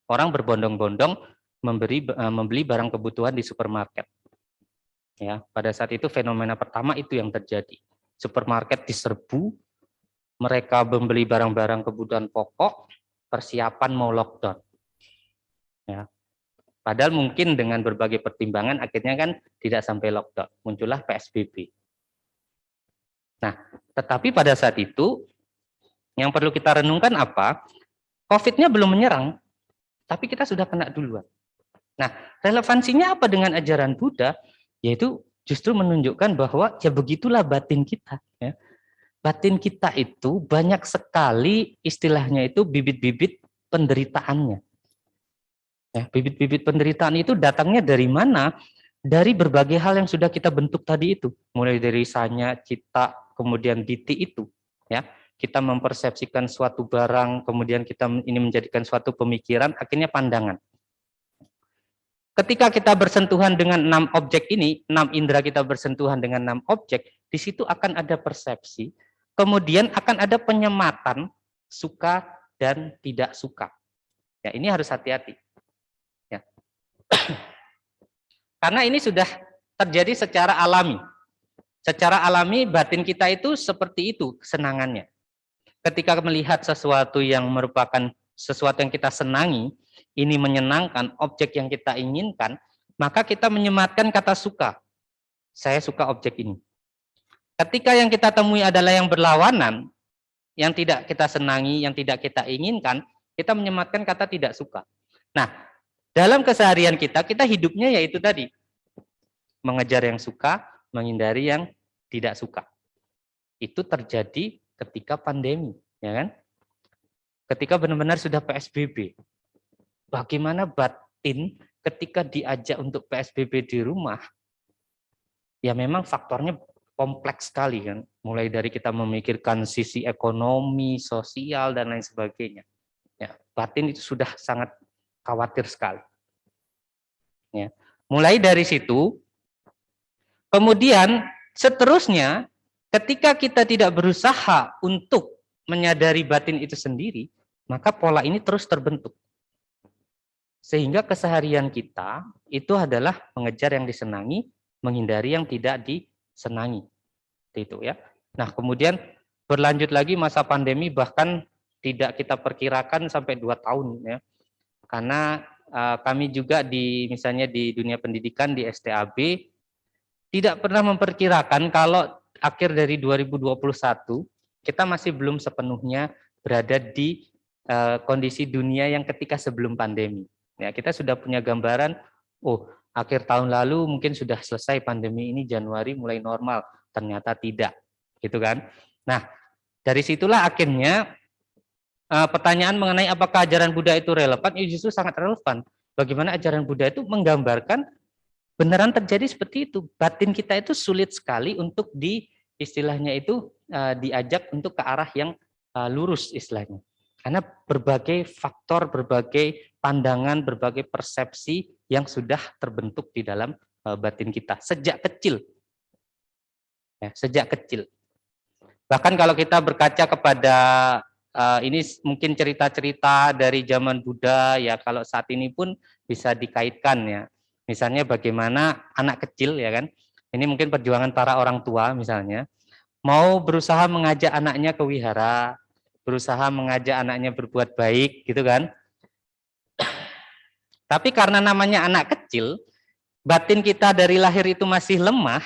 Orang berbondong-bondong membeli barang kebutuhan di supermarket. Ya, pada saat itu fenomena pertama itu yang terjadi. Supermarket diserbu, mereka membeli barang-barang kebutuhan pokok, persiapan mau lockdown. Ya. Padahal mungkin dengan berbagai pertimbangan akhirnya kan tidak sampai lockdown, muncullah PSBB. Nah, tetapi pada saat itu yang perlu kita renungkan apa? COVID-nya belum menyerang, tapi kita sudah kena duluan. Nah, relevansinya apa dengan ajaran Buddha? Yaitu justru menunjukkan bahwa ya begitulah batin kita. Ya. Batin kita itu banyak sekali istilahnya itu bibit-bibit penderitaannya. Ya, bibit-bibit penderitaan itu datangnya dari mana? Dari berbagai hal yang sudah kita bentuk tadi itu. Mulai dari sanya, cita, kemudian diti itu. Ya, kita mempersepsikan suatu barang, kemudian kita ini menjadikan suatu pemikiran, akhirnya pandangan. Ketika kita bersentuhan dengan 6 objek ini, 6 indera kita bersentuhan dengan 6 objek, di situ akan ada persepsi, kemudian akan ada penyematan suka dan tidak suka. Ya, ini harus hati-hati. Ya. Karena ini sudah terjadi secara alami. Secara alami batin kita itu seperti itu kesenangannya. Ketika melihat sesuatu yang merupakan sesuatu yang kita senangi, ini menyenangkan, objek yang kita inginkan, maka kita menyematkan kata suka. Saya suka objek ini. Ketika yang kita temui adalah yang berlawanan, yang tidak kita senangi, yang tidak kita inginkan, kita menyematkan kata tidak suka. Nah, dalam keseharian kita hidupnya yaitu tadi, mengejar yang suka, menghindari yang tidak suka. Itu terjadi ketika pandemi, ya kan? Ketika benar-benar sudah PSBB. Bagaimana batin ketika diajak untuk PSBB di rumah? Ya memang faktornya kompleks sekali kan. Mulai dari kita memikirkan sisi ekonomi, sosial dan lain sebagainya. Ya, batin itu sudah sangat khawatir sekali. Ya. Mulai dari situ, kemudian seterusnya ketika kita tidak berusaha untuk menyadari batin itu sendiri, maka pola ini terus terbentuk. Sehingga keseharian kita itu adalah mengejar yang disenangi, menghindari yang tidak disenangi. Itu ya. Nah, kemudian berlanjut lagi masa pandemi bahkan tidak kita perkirakan sampai 2 tahun ya. Karena kami juga misalnya di dunia pendidikan di STAB tidak pernah memperkirakan kalau akhir dari 2021 kita masih belum sepenuhnya berada di kondisi dunia yang ketika sebelum pandemi. Ya, kita sudah punya gambaran, akhir tahun lalu mungkin sudah selesai pandemi ini, Januari mulai normal. Ternyata tidak, gitu kan. Nah, dari situlah akhirnya pertanyaan mengenai apakah ajaran Buddha itu relevan, itu justru sangat relevan. Bagaimana ajaran Buddha itu menggambarkan beneran terjadi seperti itu. Batin kita itu sulit sekali untuk istilahnya itu diajak untuk ke arah yang lurus istilahnya. Karena berbagai faktor, berbagai pandangan, berbagai persepsi yang sudah terbentuk di dalam batin kita sejak kecil. Ya, sejak kecil. Bahkan kalau kita berkaca kepada ini mungkin cerita-cerita dari zaman Buddha, ya kalau saat ini pun bisa dikaitkan ya. Misalnya bagaimana anak kecil ya kan, ini mungkin perjuangan para orang tua misalnya, mau berusaha mengajak anaknya ke wihara, berusaha mengajak anaknya berbuat baik gitu kan. Tapi karena namanya anak kecil, batin kita dari lahir itu masih lemah,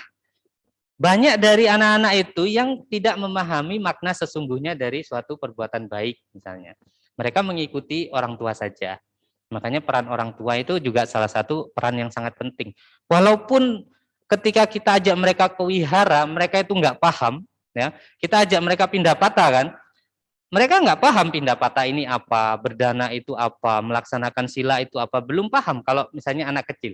banyak dari anak-anak itu yang tidak memahami makna sesungguhnya dari suatu perbuatan baik misalnya. Mereka mengikuti orang tua saja. Makanya peran orang tua itu juga salah satu peran yang sangat penting. Walaupun ketika kita ajak mereka ke wihara, mereka itu nggak paham, ya. Kita ajak mereka pindah patah kan, mereka nggak paham pindah patah ini apa, berdana itu apa, melaksanakan sila itu apa, belum paham kalau misalnya anak kecil.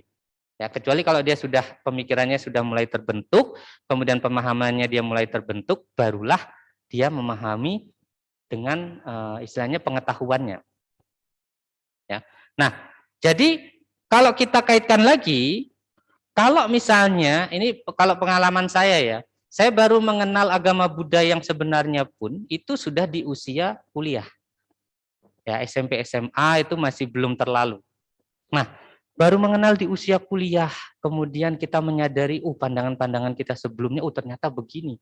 Ya, kecuali kalau dia sudah pemikirannya sudah mulai terbentuk, kemudian pemahamannya dia mulai terbentuk, barulah dia memahami dengan istilahnya pengetahuannya. Ya. Nah, jadi kalau kita kaitkan lagi, kalau misalnya ini kalau pengalaman saya ya, saya baru mengenal agama Buddha yang sebenarnya pun itu sudah di usia kuliah. Ya, SMP SMA itu masih belum terlalu. Nah, baru mengenal di usia kuliah, kemudian kita menyadari, pandangan-pandangan kita sebelumnya, ternyata begini.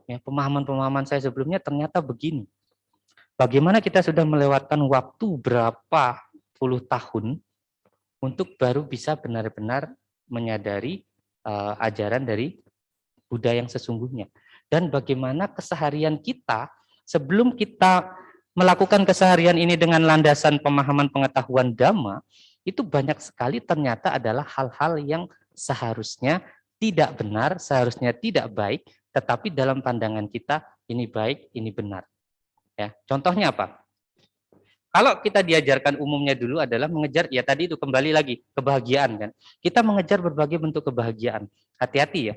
Ya, pemahaman-pemahaman saya sebelumnya ternyata begini. Bagaimana kita sudah melewatkan waktu berapa puluh tahun untuk baru bisa benar-benar menyadari ajaran dari Buddha yang sesungguhnya. Dan bagaimana keseharian kita, sebelum kita melakukan keseharian ini dengan landasan pemahaman pengetahuan Dhamma, itu banyak sekali ternyata adalah hal-hal yang seharusnya tidak benar, seharusnya tidak baik, tetapi dalam pandangan kita ini baik, ini benar. Ya, contohnya apa? Kalau kita diajarkan umumnya dulu adalah mengejar, ya tadi itu kembali lagi, kebahagiaan kan. Kita mengejar berbagai bentuk kebahagiaan. Hati-hati ya.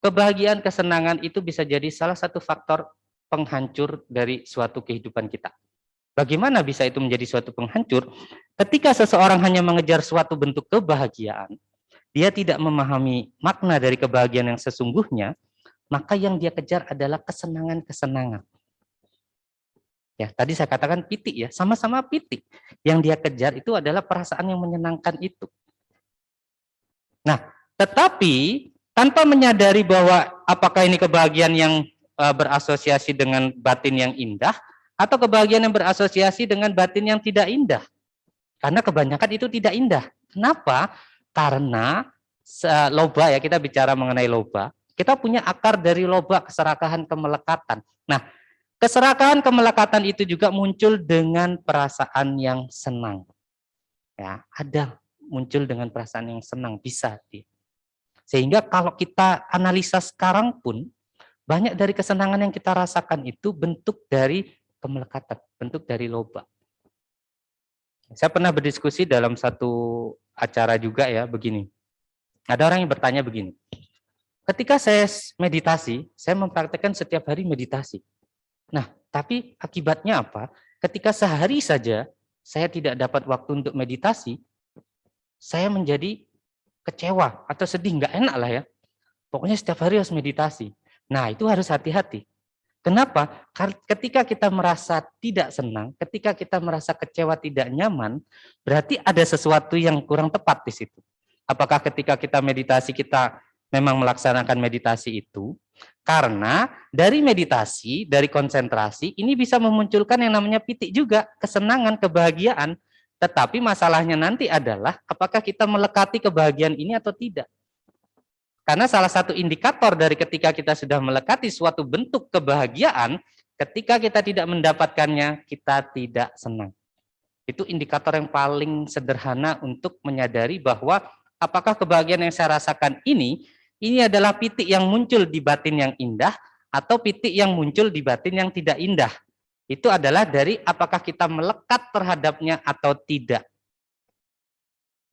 Kebahagiaan, kesenangan itu bisa jadi salah satu faktor penghancur dari suatu kehidupan kita. Bagaimana bisa itu menjadi suatu penghancur? Ketika seseorang hanya mengejar suatu bentuk kebahagiaan, dia tidak memahami makna dari kebahagiaan yang sesungguhnya, maka yang dia kejar adalah kesenangan-kesenangan. Ya, tadi saya katakan pitik ya, sama-sama pitik. Yang dia kejar itu adalah perasaan yang menyenangkan itu. Nah, tetapi tanpa menyadari bahwa apakah ini kebahagiaan yang berasosiasi dengan batin yang indah, atau kebahagiaan yang berasosiasi dengan batin yang tidak indah. Karena kebanyakan itu tidak indah. Kenapa? Karena loba ya, kita bicara mengenai loba, kita punya akar dari loba, keserakahan, kemelekatan. Nah, keserakahan, kemelekatan itu juga muncul dengan perasaan yang senang. Ya, ada muncul dengan perasaan yang senang, bisa. Sehingga kalau kita analisa sekarang pun, banyak dari kesenangan yang kita rasakan itu bentuk dari kemelekatan, bentuk dari loba. Saya pernah berdiskusi dalam satu acara juga ya, begini. Ada orang yang bertanya begini, ketika saya meditasi, saya mempraktekkan setiap hari meditasi. Nah, tapi akibatnya apa? Ketika sehari saja saya tidak dapat waktu untuk meditasi, saya menjadi kecewa atau sedih, nggak enak lah ya. Pokoknya setiap hari harus meditasi. Nah, itu harus hati-hati. Kenapa? Ketika kita merasa tidak senang, ketika kita merasa kecewa, tidak nyaman, berarti ada sesuatu yang kurang tepat di situ. Apakah ketika kita meditasi, kita memang melaksanakan meditasi itu? Karena dari meditasi, dari konsentrasi, ini bisa memunculkan yang namanya pitik juga, kesenangan, kebahagiaan. Tetapi masalahnya nanti adalah, apakah kita melekati kebahagiaan ini atau tidak? Karena salah satu indikator dari ketika kita sudah melekati suatu bentuk kebahagiaan, ketika kita tidak mendapatkannya, kita tidak senang. Itu indikator yang paling sederhana untuk menyadari bahwa apakah kebahagiaan yang saya rasakan ini adalah pitik yang muncul di batin yang indah, atau pitik yang muncul di batin yang tidak indah. Itu adalah dari apakah kita melekat terhadapnya atau tidak.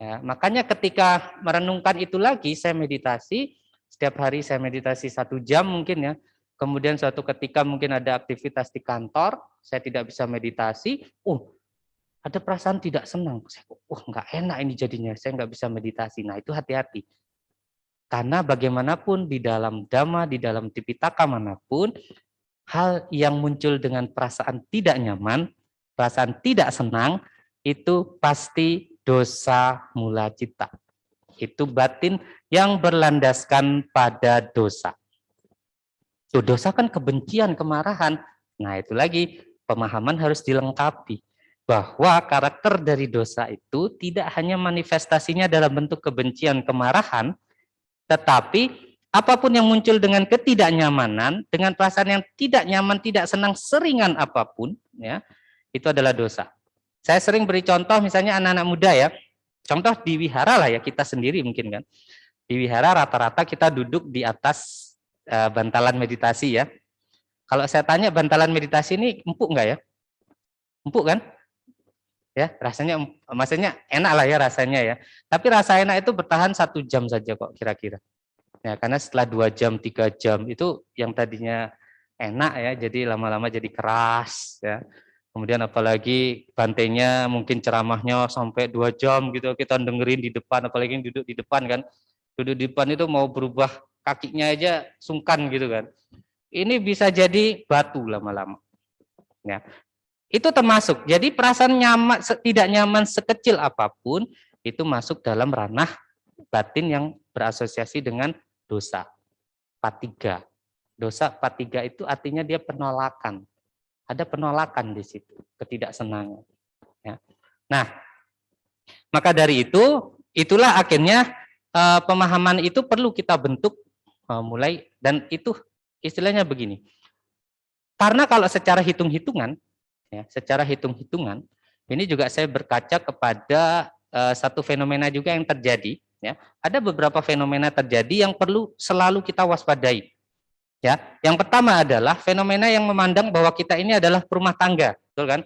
Ya, makanya ketika merenungkan itu lagi, saya meditasi, setiap hari saya meditasi 1 jam mungkin ya, kemudian suatu ketika mungkin ada aktivitas di kantor, saya tidak bisa meditasi, ada perasaan tidak senang, nggak enak ini jadinya, saya nggak bisa meditasi. Nah itu hati-hati, karena bagaimanapun di dalam Dhamma, di dalam Tipitaka manapun, hal yang muncul dengan perasaan tidak nyaman, perasaan tidak senang, itu pasti dosa mula cita. Itu batin yang berlandaskan pada dosa. Dosa kan kebencian, kemarahan. Nah itu lagi, pemahaman harus dilengkapi. Bahwa karakter dari dosa itu tidak hanya manifestasinya dalam bentuk kebencian, kemarahan, tetapi apapun yang muncul dengan ketidaknyamanan, dengan perasaan yang tidak nyaman, tidak senang, seringan apapun, ya, itu adalah dosa. Saya sering beri contoh misalnya anak-anak muda ya, contoh di wihara lah ya, kita sendiri mungkin kan. Di wihara rata-rata kita duduk di atas bantalan meditasi ya. Kalau saya tanya bantalan meditasi ini empuk nggak ya? Empuk kan? Ya, rasanya maksudnya enak lah ya rasanya ya. Tapi rasa enak itu bertahan 1 jam saja kok kira-kira. Ya, karena setelah 2 jam, 3 jam itu yang tadinya enak ya, jadi lama-lama jadi keras ya. Kemudian apalagi bantainya mungkin ceramahnya sampai 2 jam gitu, kita dengerin di depan, apalagi yang duduk di depan kan. Duduk di depan itu mau berubah kakinya aja sungkan gitu kan. Ini bisa jadi batu lama-lama. Ya. Itu termasuk. Jadi perasaan nyaman, tidak nyaman sekecil apapun itu masuk dalam ranah batin yang berasosiasi dengan dosa. Patiga. Dosa patiga itu artinya dia penolakan. Ada penolakan di situ, ketidaksenangan. Ya. Nah, maka dari itu, itulah akhirnya pemahaman itu perlu kita bentuk mulai, dan itu istilahnya begini. Karena kalau secara hitung-hitungan, ya, secara hitung-hitungan, ini juga saya berkaca kepada satu fenomena juga yang terjadi. Ya, ada beberapa fenomena terjadi yang perlu selalu kita waspadai. Ya, yang pertama adalah fenomena yang memandang bahwa kita ini adalah perumah tangga, betul kan?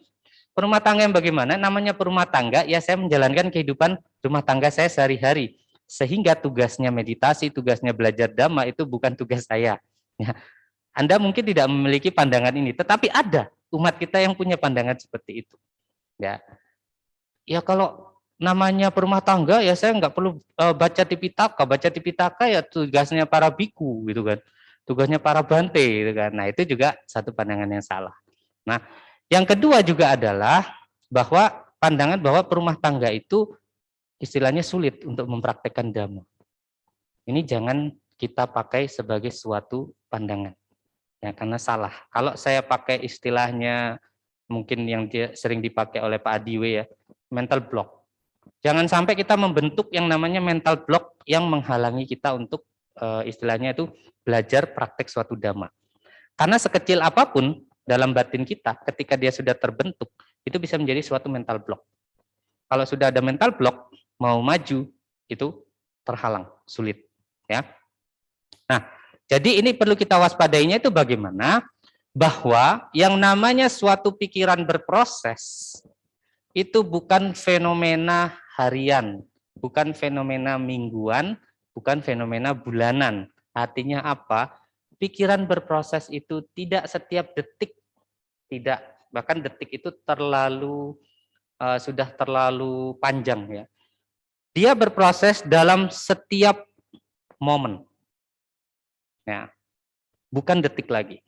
Perumah tangga yang bagaimana? Namanya perumah tangga, ya saya menjalankan kehidupan rumah tangga saya sehari-hari. Sehingga tugasnya meditasi, tugasnya belajar Dhamma itu bukan tugas saya. Ya. Anda mungkin tidak memiliki pandangan ini, tetapi ada umat kita yang punya pandangan seperti itu. Ya, ya kalau namanya perumah tangga, ya saya nggak perlu baca Tipitaka. Baca Tipitaka ya tugasnya para biku, gitu kan. Tugasnya para bante, gitu kan. Nah itu juga satu pandangan yang salah. Nah, yang kedua juga adalah bahwa pandangan bahwa perumah tangga itu istilahnya sulit untuk mempraktekkan Dhamma. Ini jangan kita pakai sebagai suatu pandangan. Ya, karena salah. Kalau saya pakai istilahnya mungkin yang sering dipakai oleh Pak Adiwe ya, mental block. Jangan sampai kita membentuk yang namanya mental block yang menghalangi kita untuk istilahnya itu belajar praktek suatu Dhamma. Karena sekecil apapun dalam batin kita, ketika dia sudah terbentuk, itu bisa menjadi suatu mental block. Kalau sudah ada mental block, mau maju, itu terhalang, sulit. Ya. Nah, jadi ini perlu kita waspadainya itu bagaimana? Bahwa yang namanya suatu pikiran berproses, itu bukan fenomena harian, bukan fenomena mingguan, bukan fenomena bulanan. Artinya apa? Pikiran berproses itu tidak setiap detik, tidak, bahkan detik itu terlalu sudah terlalu panjang ya. Dia berproses dalam setiap momen, ya, bukan detik lagi.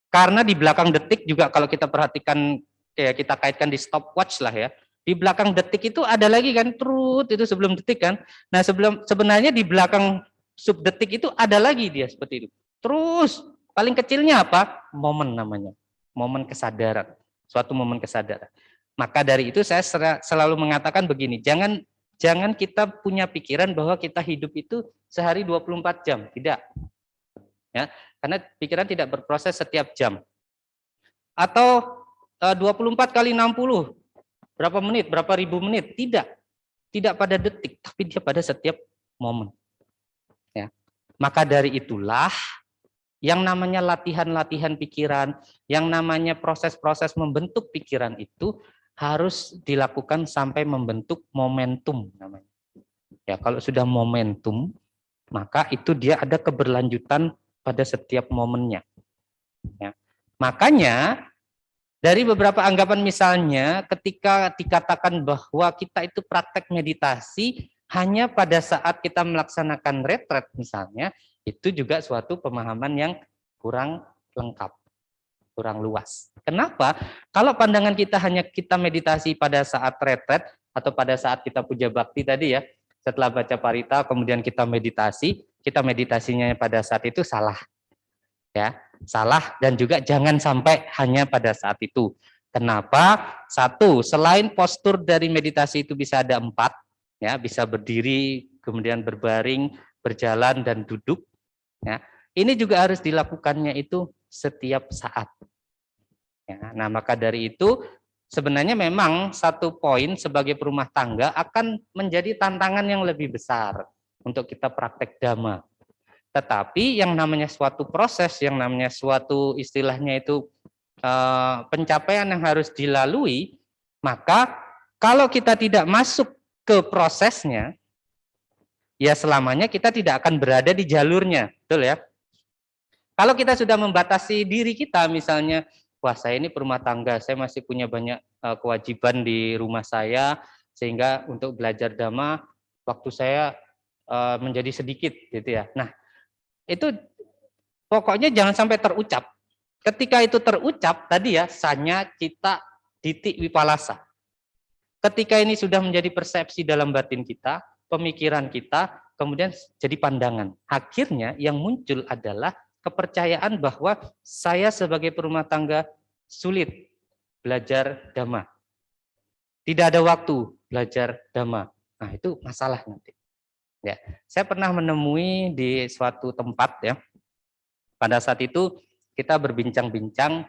Karena di belakang detik juga kalau kita perhatikan, ya kita kaitkan di stopwatch lah ya. Di belakang detik itu ada lagi kan, trut itu sebelum detik kan. Nah sebenarnya di belakang sub detik itu ada lagi dia seperti itu. Terus paling kecilnya apa? Momen namanya. Momen kesadaran. Suatu momen kesadaran. Maka dari itu saya selalu mengatakan begini, jangan kita punya pikiran bahwa kita hidup itu sehari 24 jam. Tidak. Ya, karena pikiran tidak berproses setiap jam. Atau 24 kali 60. Berapa menit, berapa ribu menit? Tidak. Tidak pada detik, tapi dia pada setiap momen. Ya. Maka dari itulah yang namanya latihan-latihan pikiran, yang namanya proses-proses membentuk pikiran itu harus dilakukan sampai membentuk momentum namanya. Ya, kalau sudah momentum, maka itu dia ada keberlanjutan pada setiap momennya. Ya. Makanya dari beberapa anggapan misalnya ketika dikatakan bahwa kita itu praktek meditasi hanya pada saat kita melaksanakan retret misalnya, itu juga suatu pemahaman yang kurang lengkap, kurang luas. Kenapa? Kalau pandangan kita hanya kita meditasi pada saat retret atau pada saat kita puja bakti tadi ya, setelah baca parita kemudian kita meditasinya pada saat itu salah. Ya, salah dan juga jangan sampai hanya pada saat itu. Kenapa? Satu, selain postur dari meditasi itu bisa ada 4, ya, bisa berdiri, kemudian berbaring, berjalan dan duduk. Ya, ini juga harus dilakukannya itu setiap saat. Ya, nah maka dari itu sebenarnya memang satu poin sebagai perumah tangga akan menjadi tantangan yang lebih besar untuk kita praktek Dhamma. Tetapi yang namanya suatu proses, yang namanya suatu istilahnya itu pencapaian yang harus dilalui, Maka kalau kita tidak masuk ke prosesnya, ya selamanya kita tidak akan berada di jalurnya, betul ya? Kalau kita sudah membatasi diri kita, misalnya, wah saya ini perumah tangga, saya masih punya banyak kewajiban di rumah saya, sehingga untuk belajar dhamma, waktu saya menjadi sedikit, gitu ya. Nah, itu pokoknya jangan sampai terucap. Ketika itu terucap, tadi ya, sanya, cita, titik, wipalasa. Ketika ini sudah menjadi persepsi dalam batin kita, pemikiran kita, kemudian jadi pandangan. Akhirnya yang muncul adalah kepercayaan bahwa saya sebagai perumah tangga sulit belajar dhamma. Tidak ada waktu belajar dhamma. Nah, itu masalah nanti. Ya, saya pernah menemui di suatu tempat ya. Pada saat itu kita berbincang-bincang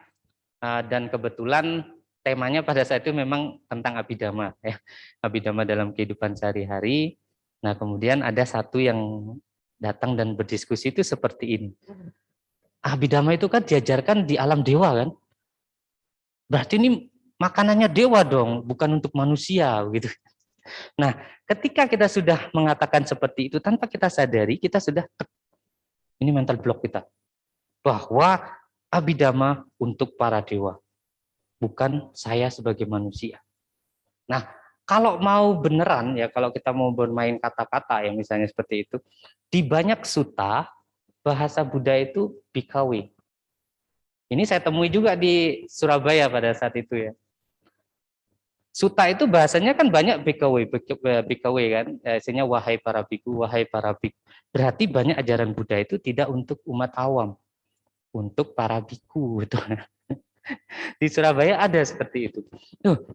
dan kebetulan temanya pada saat itu memang tentang abhidhamma ya. Abhidhamma dalam kehidupan sehari-hari. Nah, kemudian ada satu yang datang dan berdiskusi itu seperti ini. Abhidhamma itu kan diajarkan di alam dewa kan? Berarti ini makanannya dewa dong, bukan untuk manusia gitu. Nah, ketika kita sudah mengatakan seperti itu tanpa kita sadari, kita sudah ini mental block kita. Bahwa abhidhamma untuk para dewa, bukan saya sebagai manusia. Nah, kalau mau beneran ya, kalau kita mau bermain kata-kata yang misalnya seperti itu, di banyak sutta bahasa Buddha itu bhikkhave. Ini saya temui juga di Surabaya pada saat itu ya. Sutta itu bahasanya kan banyak bhikkhave kan, isinya wahai para bhikkhu, wahai para bhikkhu. Berarti banyak ajaran Buddha itu tidak untuk umat awam, untuk para bhikkhu gitu. Di Surabaya ada seperti itu.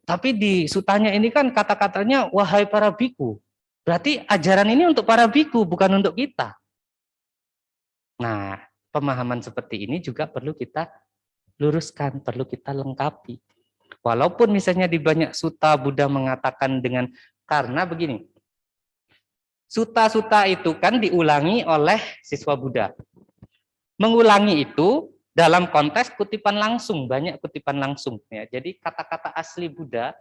Tapi di sutanya ini kan kata-katanya wahai para biku. Berarti ajaran ini untuk para biku, bukan untuk kita. Nah, pemahaman seperti ini juga perlu kita luruskan, perlu kita lengkapi. Walaupun misalnya di banyak sutta Buddha mengatakan dengan, karena begini, sutta-sutta itu kan diulangi oleh siswa Buddha. Mengulangi itu dalam konteks kutipan langsung, banyak kutipan langsung ya. Jadi kata-kata asli Buddha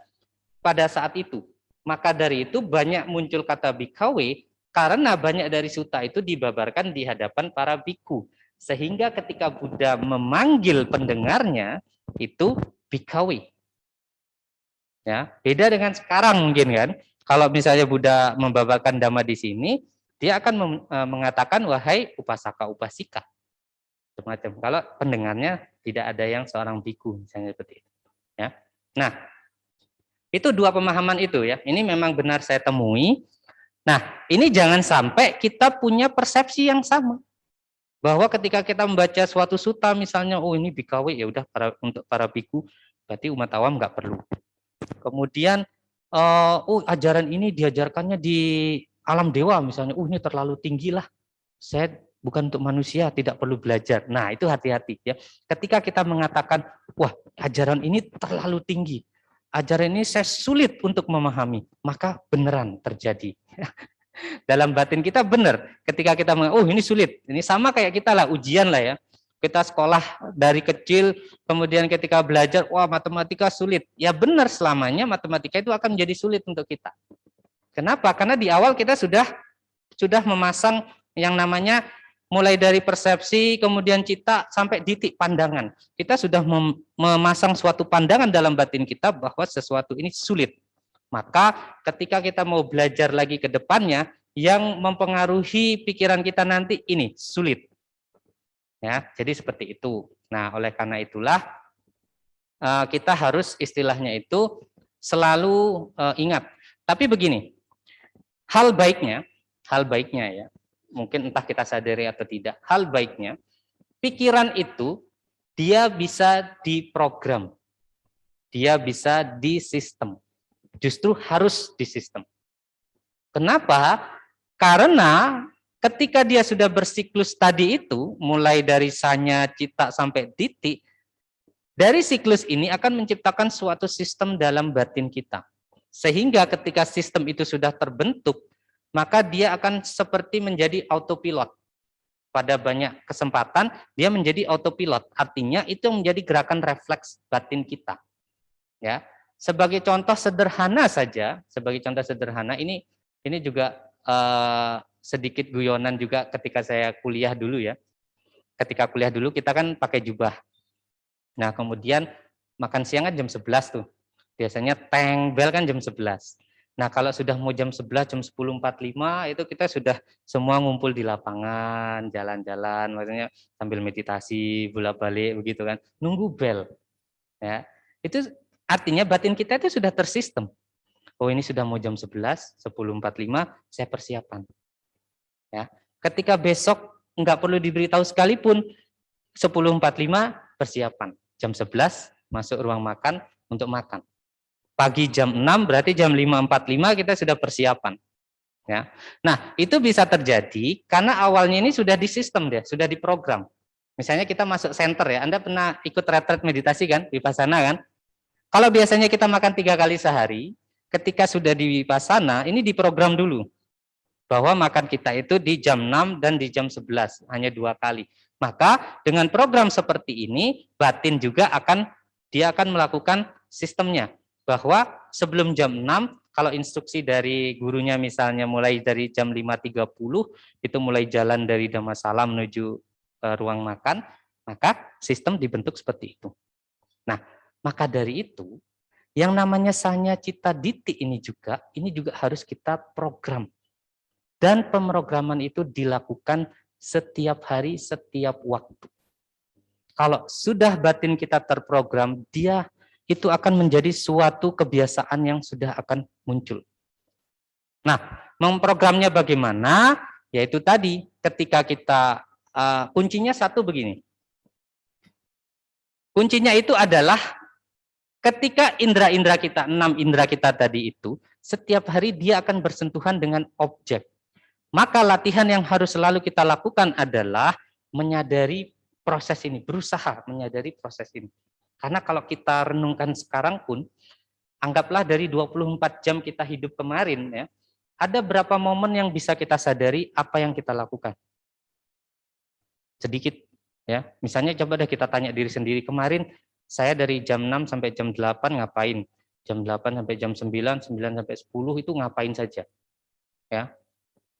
pada saat itu. Maka dari itu banyak muncul kata bhikkhave karena banyak dari sutta itu dibabarkan di hadapan para bhikkhu. Sehingga ketika Buddha memanggil pendengarnya itu bhikkhave. Ya, beda dengan sekarang mungkin kan. Kalau misalnya Buddha membabarkan dhamma di sini, dia akan mengatakan wahai upasaka upasika. Semacam. Kalau pendengarnya tidak ada yang seorang biku misalnya seperti itu ya. Nah, itu dua pemahaman itu ya. Ini memang benar saya temui. Nah, ini jangan sampai kita punya persepsi yang sama. Bahwa ketika kita membaca suatu sutta misalnya, oh ini bhikkhave ya udah untuk para biku, berarti umat awam nggak perlu. Kemudian oh ajaran ini diajarkannya di alam dewa misalnya, ini terlalu tinggi lah. Saya bukan untuk manusia, tidak perlu belajar. Nah, itu hati-hati ya. Ketika kita mengatakan, wah, ajaran ini terlalu tinggi. Ajaran ini saya sulit untuk memahami, maka beneran terjadi. Dalam batin kita benar. Ketika kita mengatakan, oh ini sulit. Ini sama kayak kita lah, ujian lah ya. Kita sekolah dari kecil, kemudian ketika belajar, wah matematika sulit. Ya benar selamanya matematika itu akan menjadi sulit untuk kita. Kenapa? Karena di awal kita sudah memasang yang namanya mulai dari persepsi, kemudian cita, sampai titik pandangan. Kita sudah memasang suatu pandangan dalam batin kita bahwa sesuatu ini sulit. Maka ketika kita mau belajar lagi ke depannya, yang mempengaruhi pikiran kita nanti ini sulit. Ya, jadi seperti itu. Nah, oleh karena itulah kita harus istilahnya itu selalu ingat. Tapi begini, hal baiknya ya, mungkin entah kita sadari atau tidak, hal baiknya pikiran itu dia bisa diprogram, dia bisa disistem, justru harus disistem. Kenapa? Karena ketika dia sudah bersiklus tadi itu, mulai dari sanya, cita sampai titik, dari siklus ini akan menciptakan suatu sistem dalam batin kita. Sehingga ketika sistem itu sudah terbentuk, maka dia akan seperti menjadi autopilot. Pada banyak kesempatan dia menjadi autopilot. Artinya itu menjadi gerakan refleks batin kita. Ya. Sebagai contoh sederhana saja, sebagai contoh sederhana ini juga sedikit guyonan juga ketika saya kuliah dulu ya. Ketika kuliah dulu kita kan pakai jubah. Nah, kemudian makan siang kan jam 11 tuh. Biasanya teng bel kan jam 11. Nah, kalau sudah mau jam 11, jam 10.45 itu kita sudah semua ngumpul di lapangan, jalan-jalan, maksudnya sambil meditasi, bolak-balik begitu kan, nunggu bel. Ya. Itu artinya batin kita itu sudah tersistem. Oh, ini sudah mau jam 11, 10.45, saya persiapan. Ya. Ketika besok enggak perlu diberitahu sekalipun, 10.45 persiapan. Jam 11 masuk ruang makan untuk makan. Pagi jam 6 berarti jam 5.45 kita sudah persiapan. Ya. Nah, itu bisa terjadi karena awalnya ini sudah di sistem dia, sudah diprogram. Misalnya kita masuk center ya, Anda pernah ikut retret meditasi kan, Vipassana kan? Kalau biasanya kita makan 3 kali sehari, ketika sudah di Vipassana, ini diprogram dulu. Bahwa makan kita itu di jam 6 dan di jam 11, hanya 2 kali. Maka dengan program seperti ini, batin juga dia akan melakukan sistemnya. Bahwa sebelum jam 6, kalau instruksi dari gurunya misalnya mulai dari jam 5.30, itu mulai jalan dari Dhammasala menuju ruang makan, maka sistem dibentuk seperti itu. Nah, maka dari itu, yang namanya sanya cita diti ini juga harus kita program. Dan pemrograman itu dilakukan setiap hari, setiap waktu. Kalau sudah batin kita terprogram, dia itu akan menjadi suatu kebiasaan yang sudah akan muncul. Nah, memprogramnya bagaimana? Yaitu tadi, ketika kita, kuncinya satu begini. Kuncinya itu adalah ketika indera-indera kita, 6 indera kita tadi itu, setiap hari dia akan bersentuhan dengan objek. Maka latihan yang harus selalu kita lakukan adalah menyadari proses ini, berusaha menyadari proses ini. Karena kalau kita renungkan sekarang pun, anggaplah dari 24 jam kita hidup kemarin, ya, ada berapa momen yang bisa kita sadari apa yang kita lakukan? Sedikit, ya. Misalnya coba deh kita tanya diri sendiri, kemarin saya dari jam 6 sampai jam 8 ngapain? Jam 8 sampai jam 9, 9 sampai 10 itu ngapain saja? Ya.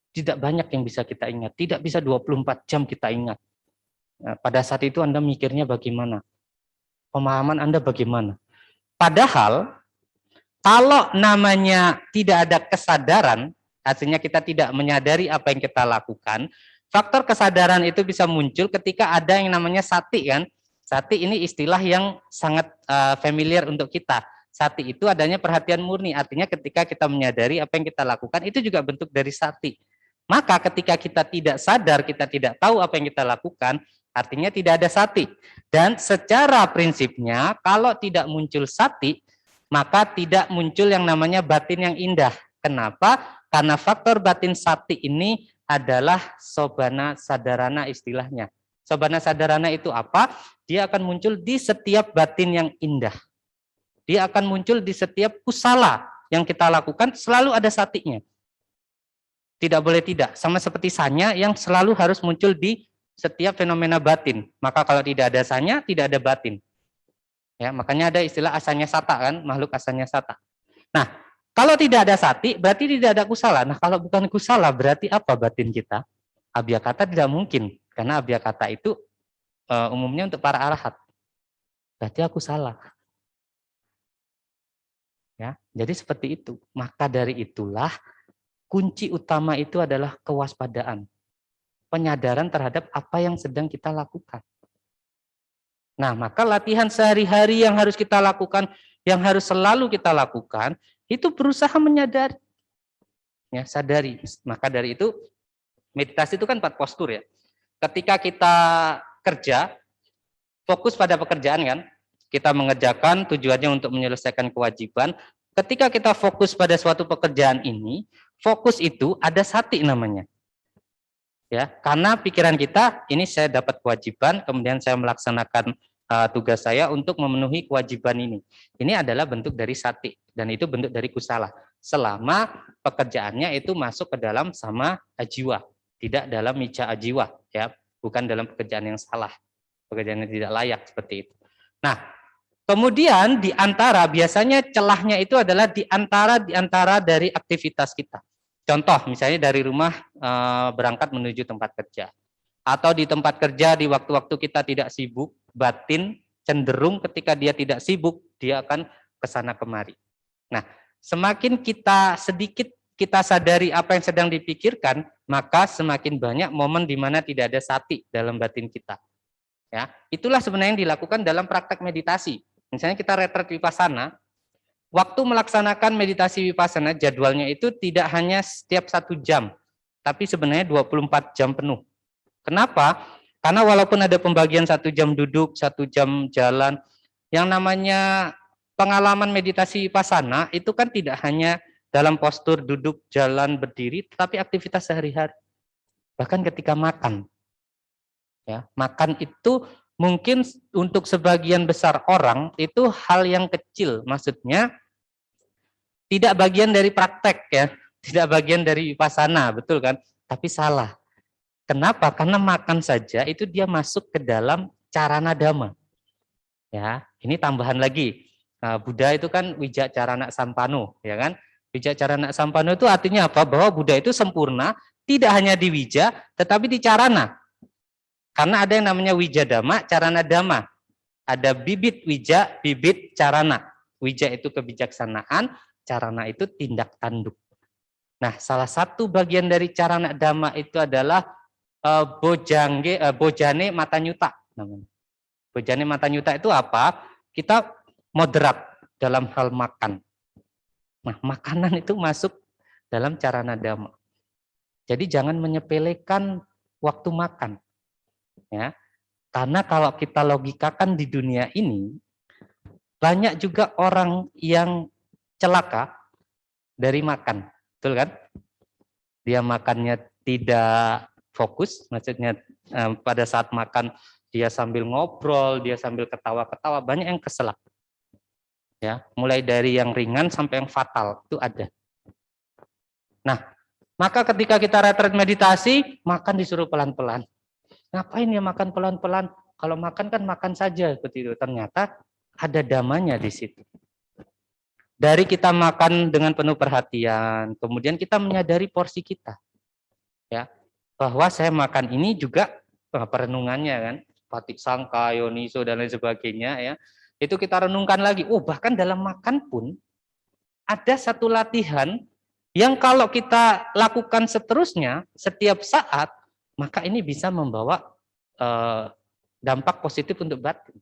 Tidak banyak yang bisa kita ingat, tidak bisa 24 jam kita ingat. Nah, pada saat itu Anda mikirnya bagaimana? Pemahaman Anda bagaimana? Padahal, kalau namanya tidak ada kesadaran, artinya kita tidak menyadari apa yang kita lakukan, faktor kesadaran itu bisa muncul ketika ada yang namanya sati kan. Sati ini istilah yang sangat familiar untuk kita. Sati itu adanya perhatian murni, artinya ketika kita menyadari apa yang kita lakukan, itu juga bentuk dari sati. Maka ketika kita tidak sadar, kita tidak tahu apa yang kita lakukan, artinya tidak ada sati. Dan secara prinsipnya, kalau tidak muncul sati, maka tidak muncul yang namanya batin yang indah. Kenapa? Karena faktor batin sati ini adalah sobana sadarana istilahnya. Sobana sadarana itu apa? Dia akan muncul di setiap batin yang indah. Dia akan muncul di setiap kusala yang kita lakukan, selalu ada satinya. Tidak boleh tidak, sama seperti sanya yang selalu harus muncul di setiap fenomena batin. Maka kalau tidak ada sanya, tidak ada batin. Ya, makanya ada istilah asanya sata kan, makhluk asanya sata. Nah, kalau tidak ada sati, berarti tidak ada kusala. Nah, kalau bukan kusala, berarti apa batin kita? Abhyakata tidak mungkin, karena abhyakata itu umumnya untuk para arahat. Berarti aku salah. Ya, jadi seperti itu. Maka dari itulah kunci utama itu adalah kewaspadaan. Penyadaran terhadap apa yang sedang kita lakukan. Nah, maka latihan sehari-hari yang harus kita lakukan, yang harus selalu kita lakukan, itu berusaha menyadari. Ya, sadari. Maka dari itu, meditasi itu kan 4 postur ya. Ketika kita kerja, fokus pada pekerjaan kan, kita mengerjakan tujuannya untuk menyelesaikan kewajiban. Ketika kita fokus pada suatu pekerjaan ini, fokus itu ada sati namanya. Ya, karena pikiran kita ini saya dapat kewajiban, kemudian saya melaksanakan tugas saya untuk memenuhi kewajiban ini. Ini adalah bentuk dari sati dan itu bentuk dari kusala. Selama pekerjaannya itu masuk ke dalam sama ajiwa, tidak dalam mica ajiwa, ya, bukan dalam pekerjaan yang salah, pekerjaan yang tidak layak seperti itu. Nah, Kemudian di antara, biasanya celahnya itu adalah di antara dari aktivitas kita. Contoh misalnya dari rumah berangkat menuju tempat kerja. Atau di tempat kerja di waktu-waktu kita tidak sibuk, batin cenderung ketika dia tidak sibuk, dia akan kesana kemari. Nah, semakin sedikit kita sadari apa yang sedang dipikirkan, maka semakin banyak momen di mana tidak ada sati dalam batin kita. Ya, itulah sebenarnya yang dilakukan dalam praktek meditasi. Misalnya kita retret vipassana, waktu melaksanakan meditasi vipassana jadwalnya itu tidak hanya setiap 1 jam, tapi sebenarnya 24 jam penuh. Kenapa? Karena walaupun ada pembagian 1 jam duduk, 1 jam jalan, yang namanya pengalaman meditasi vipassana itu kan tidak hanya dalam postur duduk, jalan, berdiri, tetapi aktivitas sehari-hari. Bahkan ketika makan. Ya, makan itu mungkin untuk sebagian besar orang itu hal yang kecil, maksudnya tidak bagian dari praktek ya, tidak bagian dari vipassana, betul kan? Tapi salah. Kenapa? Karena makan saja itu dia masuk ke dalam carana dhamma. Ya, ini tambahan lagi. Buddha itu kan wija carana sampano, ya kan? Wija carana sampano itu artinya apa? Bahwa Buddha itu sempurna, tidak hanya di wija, tetapi di carana. Karena ada yang namanya wija dhamma, carana dhamma. Ada bibit wija, bibit carana. Wija itu kebijaksanaan, carana itu tindak tanduk. Nah, salah satu bagian dari carana dhamma itu adalah bojane matanyuta namanya. Bojane matanyuta itu apa? Kita moderat dalam hal makan. Nah, makanan itu masuk dalam carana dhamma. Jadi jangan menyepelekan waktu makan. Ya. Karena kalau kita logikakan di dunia ini, banyak juga orang yang celaka dari makan. Betul kan? Dia makannya tidak fokus, maksudnya pada saat makan dia sambil ngobrol, dia sambil ketawa-ketawa, banyak yang keselak. Ya, mulai dari yang ringan sampai yang fatal itu ada. Nah, maka ketika kita retret meditasi, makan disuruh pelan-pelan. Ngapain ya makan pelan-pelan? Kalau makan kan makan saja seperti itu. Ternyata ada damanya di situ. Dari kita makan dengan penuh perhatian, kemudian kita menyadari porsi kita. Ya, bahwa saya makan ini juga perenungannya kan, paticca, yoniso dan lain sebagainya ya. Itu kita renungkan lagi. Oh, bahkan dalam makan pun ada satu latihan yang kalau kita lakukan seterusnya setiap saat, maka ini bisa membawa dampak positif untuk batin.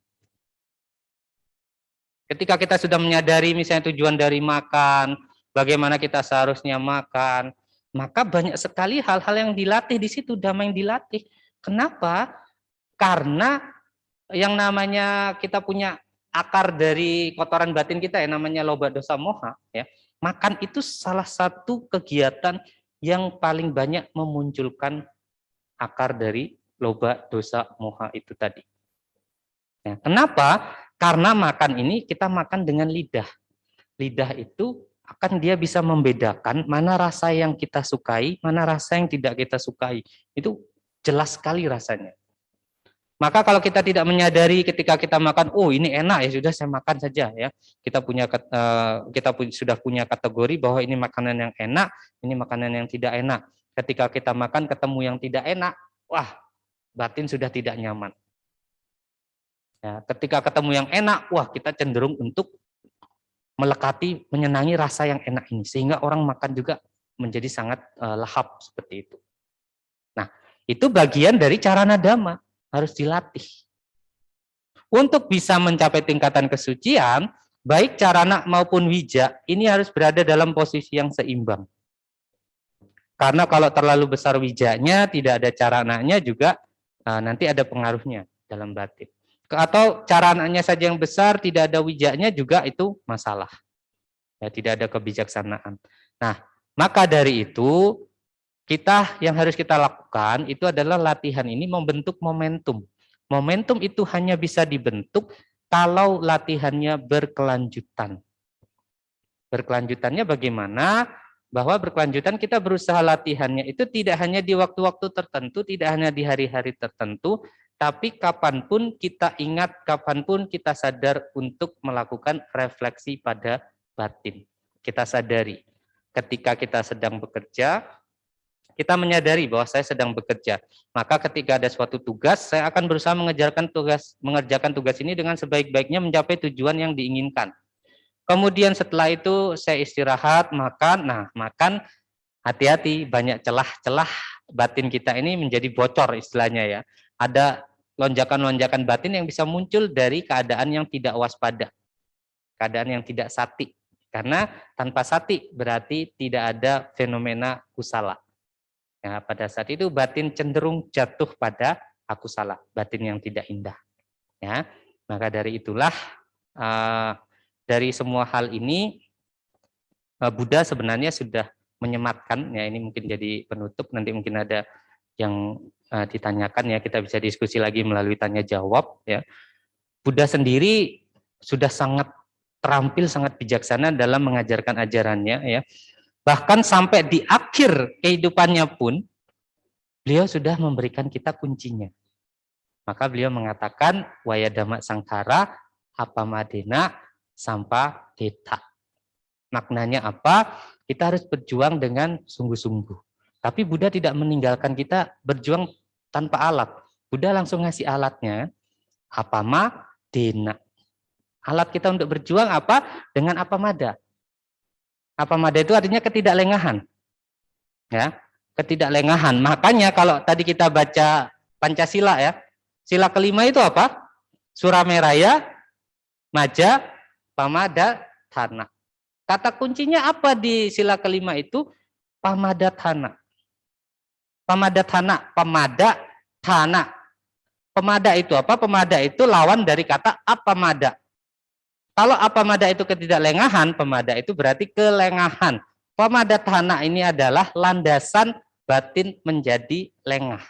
Ketika kita sudah menyadari misalnya tujuan dari makan, bagaimana kita seharusnya makan, maka banyak sekali hal-hal yang dilatih di situ, dhamma yang dilatih. Kenapa? Karena yang namanya kita punya akar dari kotoran batin kita ya, namanya loba dosa moha ya. Makan itu salah satu kegiatan yang paling banyak memunculkan akar dari loba dosa moha itu tadi. Ya, kenapa? Karena makan ini kita makan dengan lidah. Lidah itu akan dia bisa membedakan mana rasa yang kita sukai, mana rasa yang tidak kita sukai. Itu jelas sekali rasanya. Maka kalau kita tidak menyadari ketika kita makan, oh ini enak ya sudah saya makan saja ya. Kita sudah punya kategori bahwa ini makanan yang enak, ini makanan yang tidak enak. Ketika kita makan ketemu yang tidak enak, wah batin sudah tidak nyaman. Ya, ketika ketemu yang enak, wah kita cenderung untuk melekati, menyenangi rasa yang enak ini. Sehingga orang makan juga menjadi sangat lahap seperti itu. Nah, itu bagian dari carana dhamma. Harus dilatih. Untuk bisa mencapai tingkatan kesucian, baik carana maupun wija, ini harus berada dalam posisi yang seimbang. Karena kalau terlalu besar wijanya, tidak ada carananya juga, nanti ada pengaruhnya dalam batin. Atau carananya saja yang besar, tidak ada wijanya juga itu masalah. Ya, tidak ada kebijaksanaan. Nah, maka dari itu, yang harus kita lakukan itu adalah latihan ini membentuk momentum. Momentum itu hanya bisa dibentuk kalau latihannya berkelanjutan. Berkelanjutannya bagaimana? Bahwa berkelanjutan kita berusaha latihannya itu tidak hanya di waktu-waktu tertentu, tidak hanya di hari-hari tertentu, tapi kapanpun kita ingat, kapanpun kita sadar untuk melakukan refleksi pada batin. Kita sadari, ketika kita sedang bekerja, kita menyadari bahwa saya sedang bekerja. Maka ketika ada suatu tugas, saya akan berusaha mengerjakan tugas ini dengan sebaik-baiknya mencapai tujuan yang diinginkan. Kemudian setelah itu saya istirahat, makan. Nah, makan hati-hati, banyak celah-celah batin kita ini menjadi bocor istilahnya ya. Ada lonjakan-lonjakan batin yang bisa muncul dari keadaan yang tidak waspada, keadaan yang tidak sati. Karena tanpa sati berarti tidak ada fenomena kusala. Ya, pada saat itu batin cenderung jatuh pada akusala, batin yang tidak indah. Ya, maka dari itulah dari semua hal ini Buddha sebenarnya sudah menyematkan. Ya, ini mungkin jadi penutup. Nanti mungkin ada yang ditanyakan ya, kita bisa diskusi lagi melalui tanya jawab ya. Buddha sendiri sudah sangat terampil, sangat bijaksana dalam mengajarkan ajarannya ya. Bahkan sampai di akhir kehidupannya pun beliau sudah memberikan kita kuncinya. Maka beliau mengatakan wayadama sangkara apamadena sampa deta. Maknanya apa? Kita harus berjuang dengan sungguh-sungguh. Tapi Buddha tidak meninggalkan kita berjuang tanpa alat. Buddha langsung ngasih alatnya. Apamadena. Alat kita untuk berjuang apa? Dengan apamada. Apamada itu artinya ketidaklengahan. Ya, ketidaklengahan. Makanya kalau tadi kita baca Pancasila ya, sila kelima itu apa? Surameraya, Maja, Pamada, Thana. Kata kuncinya apa di sila kelima itu? Pamadatthana. Pamadatthana, pemada, thana. Pemada itu apa? Pemada itu lawan dari kata apamada. Kalau apamada itu ketidaklengahan, pemada itu berarti kelengahan. Pamadatthana ini adalah landasan batin menjadi lengah.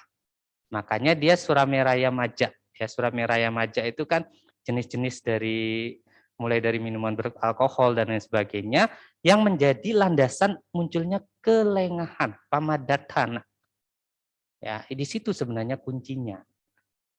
Makanya dia Surameraya Maja. Ya, Surameraya Maja itu kan jenis-jenis dari mulai dari minuman beralkohol dan lain sebagainya yang menjadi landasan munculnya kelengahan, pamadatthana. Ya, di situ sebenarnya kuncinya.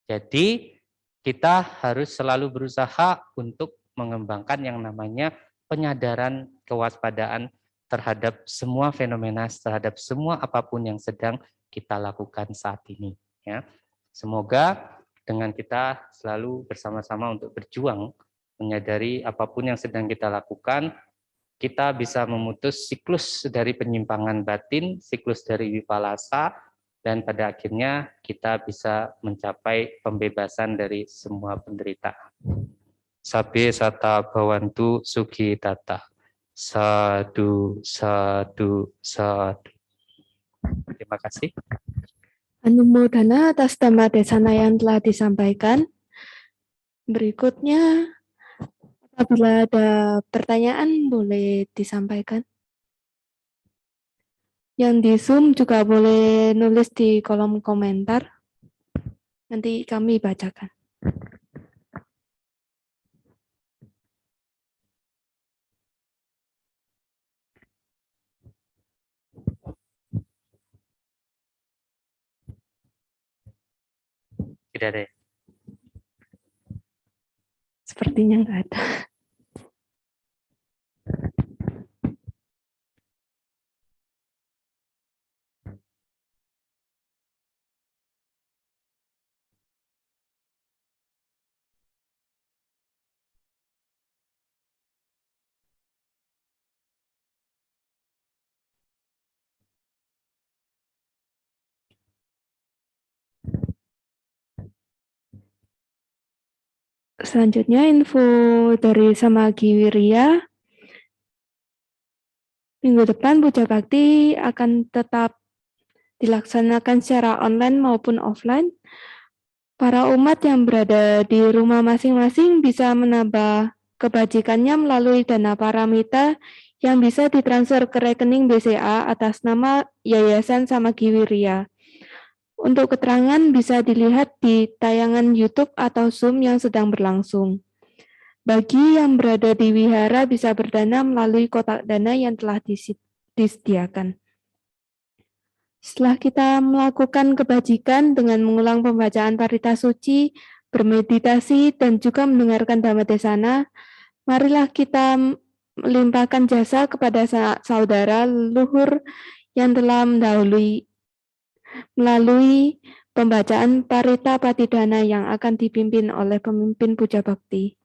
Jadi kita harus selalu berusaha untuk mengembangkan yang namanya penyadaran kewaspadaan terhadap semua fenomena, terhadap semua apapun yang sedang kita lakukan saat ini. Ya, semoga dengan kita selalu bersama-sama untuk berjuang menyadari apapun yang sedang kita lakukan, kita bisa memutus siklus dari penyimpangan batin, siklus dari wipalasa, dan pada akhirnya kita bisa mencapai pembebasan dari semua penderitaan. Sabbe sata bhavantu sukhi tata. Sadu, sadu, sadu. Terima kasih. Anumodana atas dhamma desana yang telah disampaikan. Berikutnya, apabila ada pertanyaan boleh disampaikan. Yang di Zoom juga boleh nulis di kolom komentar. Nanti kami bacakan. Tidak ada. Sepertinya nggak ada. Selanjutnya info dari Samagi Wirya. Minggu depan Puja Bakti akan tetap dilaksanakan secara online maupun offline. Para umat yang berada di rumah masing-masing bisa menambah kebajikannya melalui dana paramita yang bisa ditransfer ke rekening BCA atas nama Yayasan Samagi Wirya. Untuk keterangan bisa dilihat di tayangan YouTube atau Zoom yang sedang berlangsung. Bagi yang berada di wihara bisa berdana melalui kotak dana yang telah disediakan. Setelah kita melakukan kebajikan dengan mengulang pembacaan parita suci, bermeditasi, dan juga mendengarkan Dhamma Desana, marilah kita melimpahkan jasa kepada saudara leluhur yang telah mendahului melalui pembacaan parita patidana yang akan dipimpin oleh pemimpin puja bakti.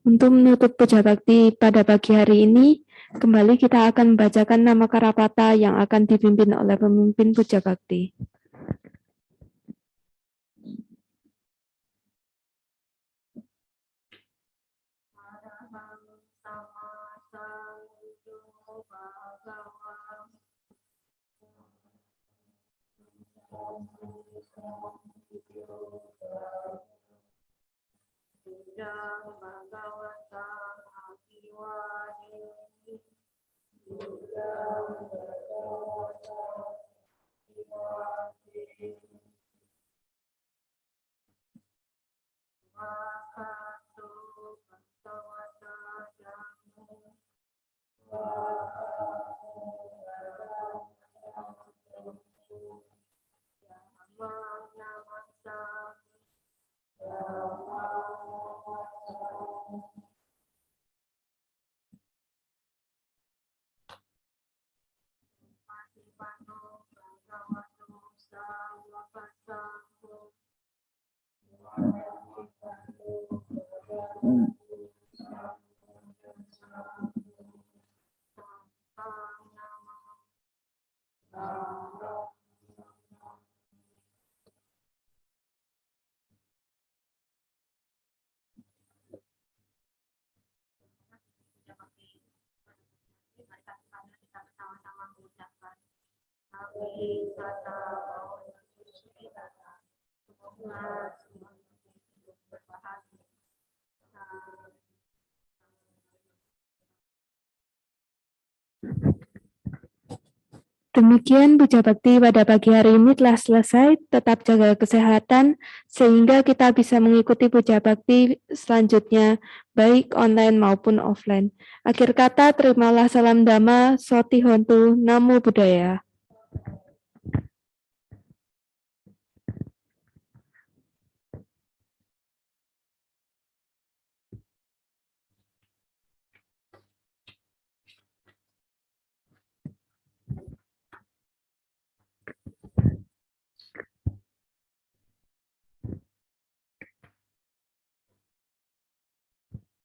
Untuk menutup puja bakti pada pagi hari ini, kembali kita akan membacakan nama Karapata yang akan dipimpin oleh pemimpin puja bakti. Demikian puja bakti pada pagi hari ini telah selesai. Tetap jaga kesehatan sehingga kita bisa mengikuti puja bakti selanjutnya baik online maupun offline. Akhir kata, terimalah salam Dhamma, Soti Hontu, Namo Buddhaya.